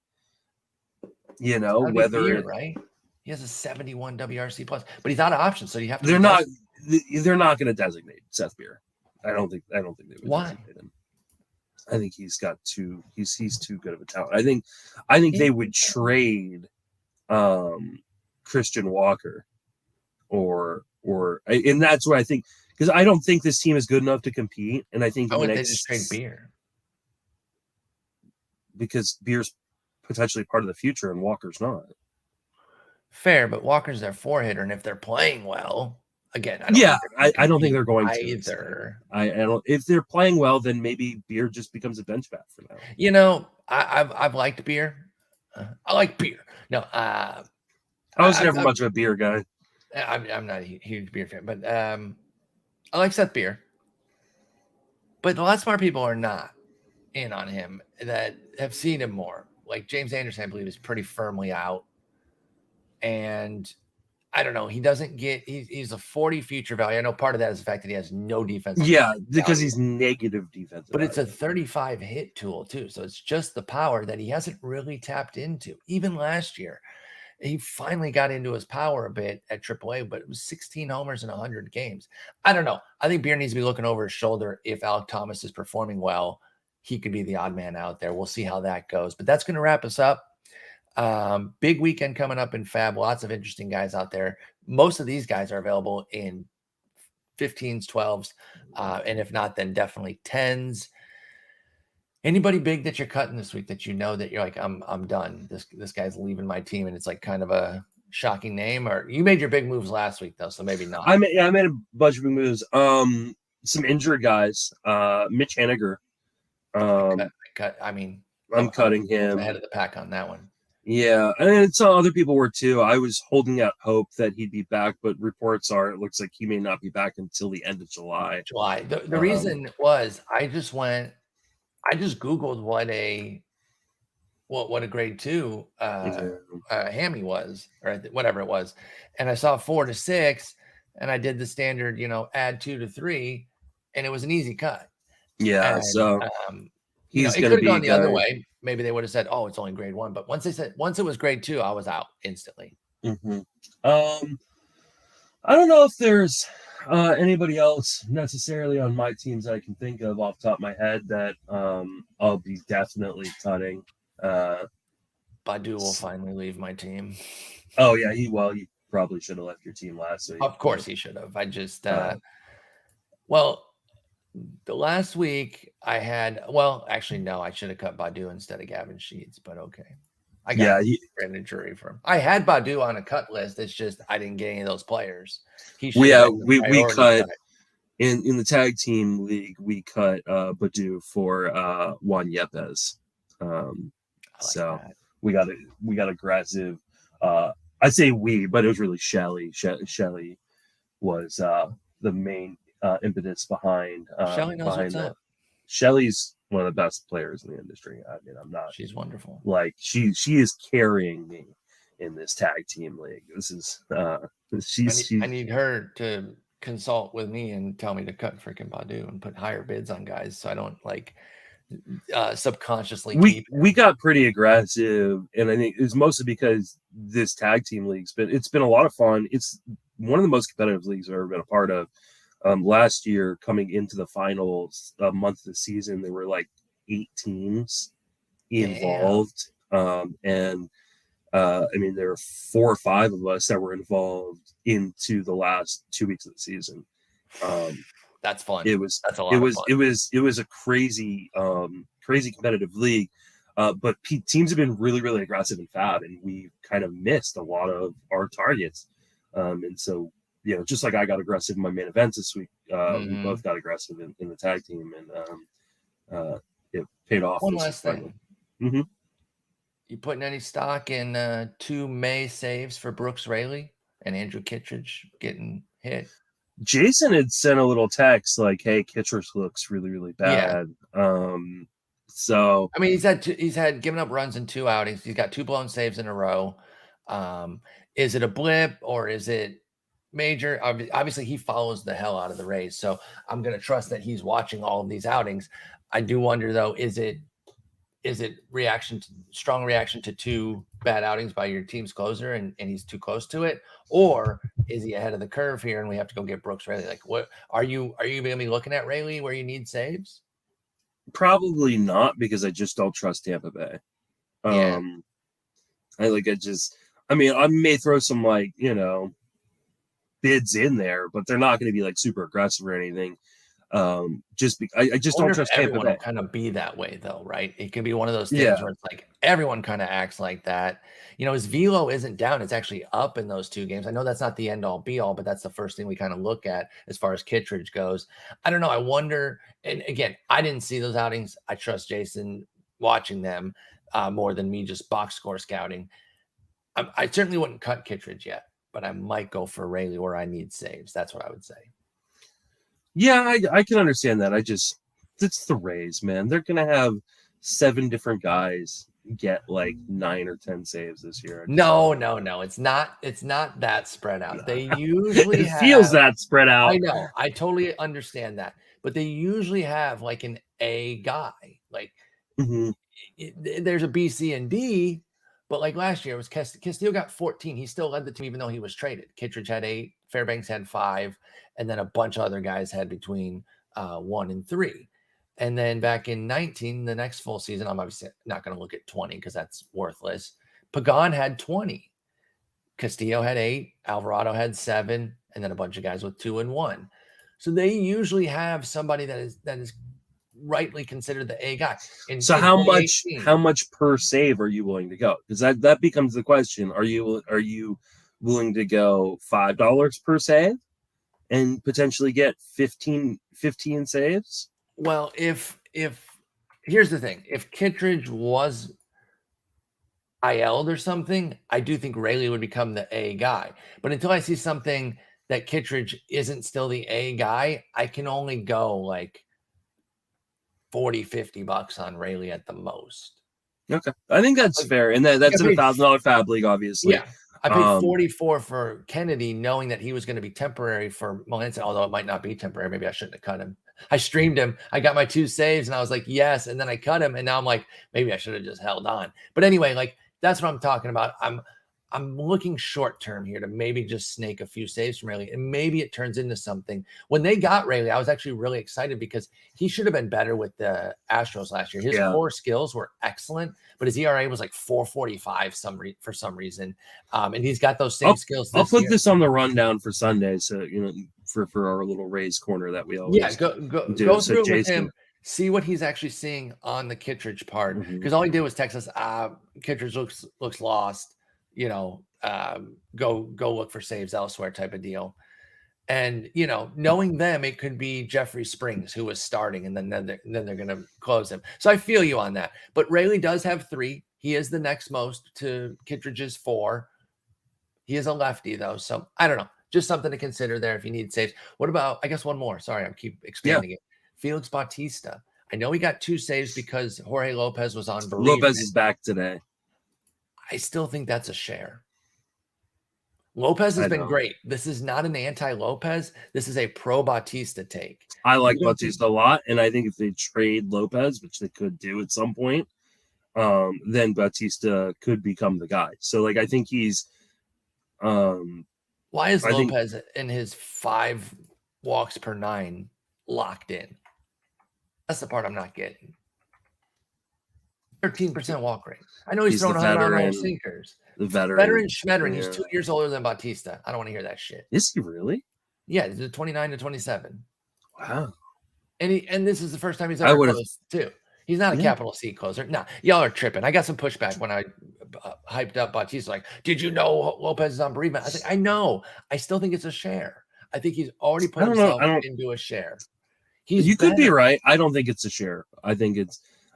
Speaker 2: whether
Speaker 1: Beer, right? He has a 71 WRC plus, but he's out of options, so you have to.
Speaker 2: They're not going to designate Seth Beer. I don't think they would designate him. I think he's got he's too good of a talent. I think they would trade Christian Walker and that's what I think. Because I don't think this team is good enough to compete, and I think
Speaker 1: they just trade Beer
Speaker 2: because Beer's potentially part of the future, and Walker's not.
Speaker 1: Fair, but Walker's their 4-hitter, and if they're playing well, again,
Speaker 2: I don't think they're going to
Speaker 1: either.
Speaker 2: I don't. If they're playing well, then maybe Beer just becomes a bench bat for now.
Speaker 1: I've liked Beer. I like Beer. No,
Speaker 2: I was never much of a Beer guy.
Speaker 1: I'm not a huge Beer fan, but I like Seth Beer, but a lot of smart people are not in on him that have seen him more. Like James Anderson, I believe, is pretty firmly out. And I don't know. He doesn't get – he's a 40 future value. I know part of that is the fact that he has no defense.
Speaker 2: Yeah, because he's negative defense.
Speaker 1: But it's a 35 hit tool too. So it's just the power that he hasn't really tapped into. Even last year, he finally got into his power a bit at AAA, but it was 16 homers in 100 games. I don't know. I think Beer needs to be looking over his shoulder. If Alec Thomas is performing well, he could be the odd man out there. We'll see how that goes. But that's going to wrap us up. Big weekend coming up in Fab. Lots of interesting guys out there. Most of these guys are available in 15s, 12s, and if not, then definitely 10s. Anybody big that you're cutting this week that that you're like, I'm done. This guy's leaving my team, and it's like kind of a shocking name? Or you made your big moves last week though, so maybe not.
Speaker 2: I made a bunch of big moves. Some injured guys. Mitch Hanniger. I'm cutting him
Speaker 1: ahead of the pack on that one.
Speaker 2: Yeah, and some other people were too. I was holding out hope that he'd be back, but reports are it looks like he may not be back until the end of July.
Speaker 1: The reason was I just Googled what a grade 2 hammy was, or whatever it was, and I saw 4 to 6, and I did the standard, add 2 to 3, and it was an easy cut.
Speaker 2: Yeah, so
Speaker 1: it could have gone the other way. Maybe they would have said, "Oh, it's only grade 1," but once it was grade 2, I was out instantly.
Speaker 2: Mm-hmm. I don't know if there's anybody else necessarily on my teams that I can think of off the top of my head that I'll be definitely cutting.
Speaker 1: Badu will finally leave my team.
Speaker 2: Oh yeah, he probably should have left your team last week.
Speaker 1: Of course he should have. I just the last week I had actually no, I should have cut Badu instead of Gavin Sheets, but okay. I got an injury from him. I had Badu on a cut list. It's just I didn't get any of those players.
Speaker 2: We cut in the tag team league. We cut Badu for Juan Yepes. We got aggressive. I say we, but it was really Shelly. Shelly was the main impetus behind
Speaker 1: Shelly knows what's
Speaker 2: that.
Speaker 1: up.
Speaker 2: Shelly's one of the best players in the industry. I mean, I'm not.
Speaker 1: She's wonderful.
Speaker 2: Like she is carrying me in this tag team league. This is
Speaker 1: I need her to consult with me and tell me to cut freaking Badu and put higher bids on guys so I don't like subconsciously
Speaker 2: we got pretty aggressive, and I think it's mostly because this tag team league's been a lot of fun. It's one of the most competitive leagues I've ever been a part of. Last year, coming into the finals month of the season, there were like 8 teams involved. And I mean, there are 4 or 5 of us that were involved into the last 2 weeks of the season.
Speaker 1: That's fun.
Speaker 2: That's a lot of fun. It was a crazy competitive league. But teams have been really, really aggressive and fab, and we kind of missed a lot of our targets. And so, you know, just like I got aggressive in my main events this week, we both got aggressive in the tag team, and it paid off.
Speaker 1: One last thing. Mm-hmm. You putting any stock in 2 May saves for Brooks Raley and Andrew Kittredge getting hit?
Speaker 2: Jason had sent a little text like, "Hey, Kittredge looks really, really bad." Yeah. So
Speaker 1: I mean, he's had given up runs in 2 outings. He's got 2 blown saves in a row. Is it a blip or is it major? Obviously, he follows the hell out of the Rays, so I'm going to trust that he's watching all of these outings. I do wonder though, is it strong reaction to 2 bad outings by your team's closer and he's too close to it, or is he ahead of the curve here and we have to go get Brooks Raley? Like, what are you going to be looking at Raley where you need saves?
Speaker 2: Probably not, because I just don't trust Tampa Bay. I may throw some, like, you know, bids in there, but they're not going to be like super aggressive or anything. I just don't trust Tampa Bay.
Speaker 1: Kind of be that way though, right? It can be one of those things where it's like everyone kind of acts like that. You know, his velo isn't down; it's actually up in those 2 games. I know that's not the end all be all, but that's the first thing we kind of look at as far as Kittredge goes. I don't know. I wonder. And again, I didn't see those outings. I trust Jason watching them more than me just box score scouting. I certainly wouldn't cut Kittredge yet, but I might go for Raley where I need saves. That's what I would say.
Speaker 2: Yeah, I can understand that. It's the Rays, man. They're going to have 7 different guys get like 9 or 10 saves this year.
Speaker 1: No. It's not that spread out. They usually
Speaker 2: feels that spread out.
Speaker 1: I know. I totally understand that. But they usually have like an A guy. Like there's a B, C, and D. But like last year, it was Castillo got 14. He still led the team even though he was traded. Kittredge had 8. Fairbanks had 5. And then a bunch of other guys had between 1 and 3. And then back in 19, the next full season, I'm obviously not going to look at 20 because that's worthless. Pagan had 20. Castillo had 8. Alvarado had 7. And then a bunch of guys with 2 and 1. So they usually have somebody that is rightly considered the A guy. And
Speaker 2: so how much per save are you willing to go? Because that becomes the question. Are you willing to go $5 per save and potentially get 15 saves?
Speaker 1: Well, if here's the thing, if Kittredge was IL'd or something, I do think Raley would become the A guy. But until I see something that Kittredge isn't still the A guy, I can only go like $40-$50 on Raley at the most.
Speaker 2: Okay, I think that's fair, and that's in $1,000 fab league, obviously.
Speaker 1: Yeah, I paid 44 for Kennedy, knowing that he was going to be temporary for Molense, although it might not be temporary. Maybe I shouldn't have cut him. I streamed him. I got my 2 saves, and I was like, yes. And then I cut him, and now I'm like, maybe I should have just held on. But anyway, like that's what I'm talking about. I'm looking short term here to maybe just snake a few saves from Raley, and maybe it turns into something. When they got Raley, I was actually really excited because he should have been better with the Astros last year. His core skills were excellent, but his ERA was like 4.45 for some reason. And he's got those same skills.
Speaker 2: I'll put this on the rundown for Sunday, so you know, for our little Rays corner that we always
Speaker 1: go through it with him. See what he's actually seeing on the Kittredge part, because all he did was text us, Kittredge looks lost. You know, go look for saves elsewhere type of deal. And, you know, knowing them, it could be Jeffrey Springs who was starting, and then they're going to close him. So I feel you on that. But Raley does have 3. He is the next most to Kittredge's 4. He is a lefty, though. So I don't know. just something to consider there if you need saves. What about, I guess one more. Sorry, I keep expanding it. Felix Bautista. I know he got 2 saves because Jorge Lopez was on bereavement.
Speaker 2: Lopez is back today.
Speaker 1: I still think that's a share. Lopez has been great. This is not an anti-Lopez. This is a pro-Bautista take.
Speaker 2: I like Bautista a lot, and I think if they trade Lopez, which they could do at some point, then Bautista could become the guy. So, like, I think he's.
Speaker 1: Why is Lopez in his 5 walks per 9 locked in? That's the part I'm not getting. 13% walk rate. I know he's throwing 100 sinkers.
Speaker 2: The veteran
Speaker 1: Schmettering. He's 2 years older than Bautista. I don't want to hear that shit.
Speaker 2: Is he really?
Speaker 1: Yeah, he's 29 to 27.
Speaker 2: Wow.
Speaker 1: And this is the first time he's ever closed too. He's not a capital C closer. Nah, y'all are tripping. I got some pushback when I hyped up Bautista. Like, did you know Lopez is on bereavement? I was like, I know. I still think it's a share. I think he's already put himself into a share.
Speaker 2: You could be right. I don't think it's a share. I think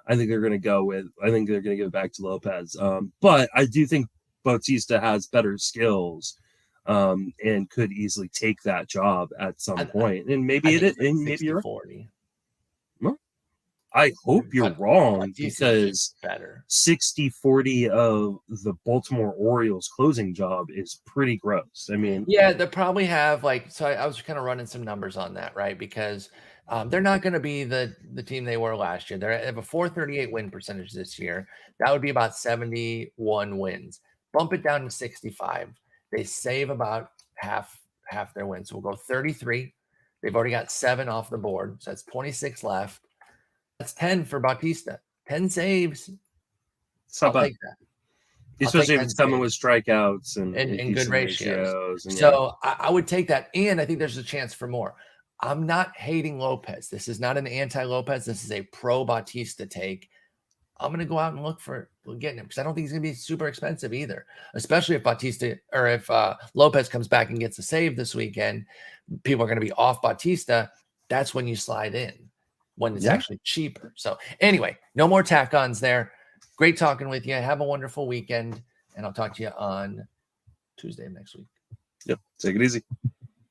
Speaker 2: they're going to go with. I think they're going to give it back to Lopez. But I do think Bautista has better skills, and could easily take that job at some point. And maybe maybe you're
Speaker 1: 40.
Speaker 2: Well, I hope you're wrong, because 60-40 of the Baltimore Orioles closing job is pretty gross. I mean,
Speaker 1: yeah, they probably have so I was kind of running some numbers on that, right? Because they're not going to be the team they were last year. They have a 438 win percentage this year. That would be about 71 wins. Bump it down to 65. They save about half their wins. So we'll go 33. They've already got 7 off the board. So that's 26 left. That's 10 for Bautista. 10 saves. I'll take that.
Speaker 2: Especially if it's coming with strikeouts and
Speaker 1: good ratios. So I would take that. And I think there's a chance for more. I'm not hating Lopez. This is not an anti-Lopez. This is a pro-Bautista take. I'm going to go out and look for getting him because I don't think he's going to be super expensive either, especially if Bautista or if Lopez comes back and gets a save this weekend. People are going to be off Bautista. That's when you slide in, when it's actually cheaper. So anyway, no more tack-ons there. Great talking with you. Have a wonderful weekend, and I'll talk to you on Tuesday of next week.
Speaker 2: Yep. Take it easy.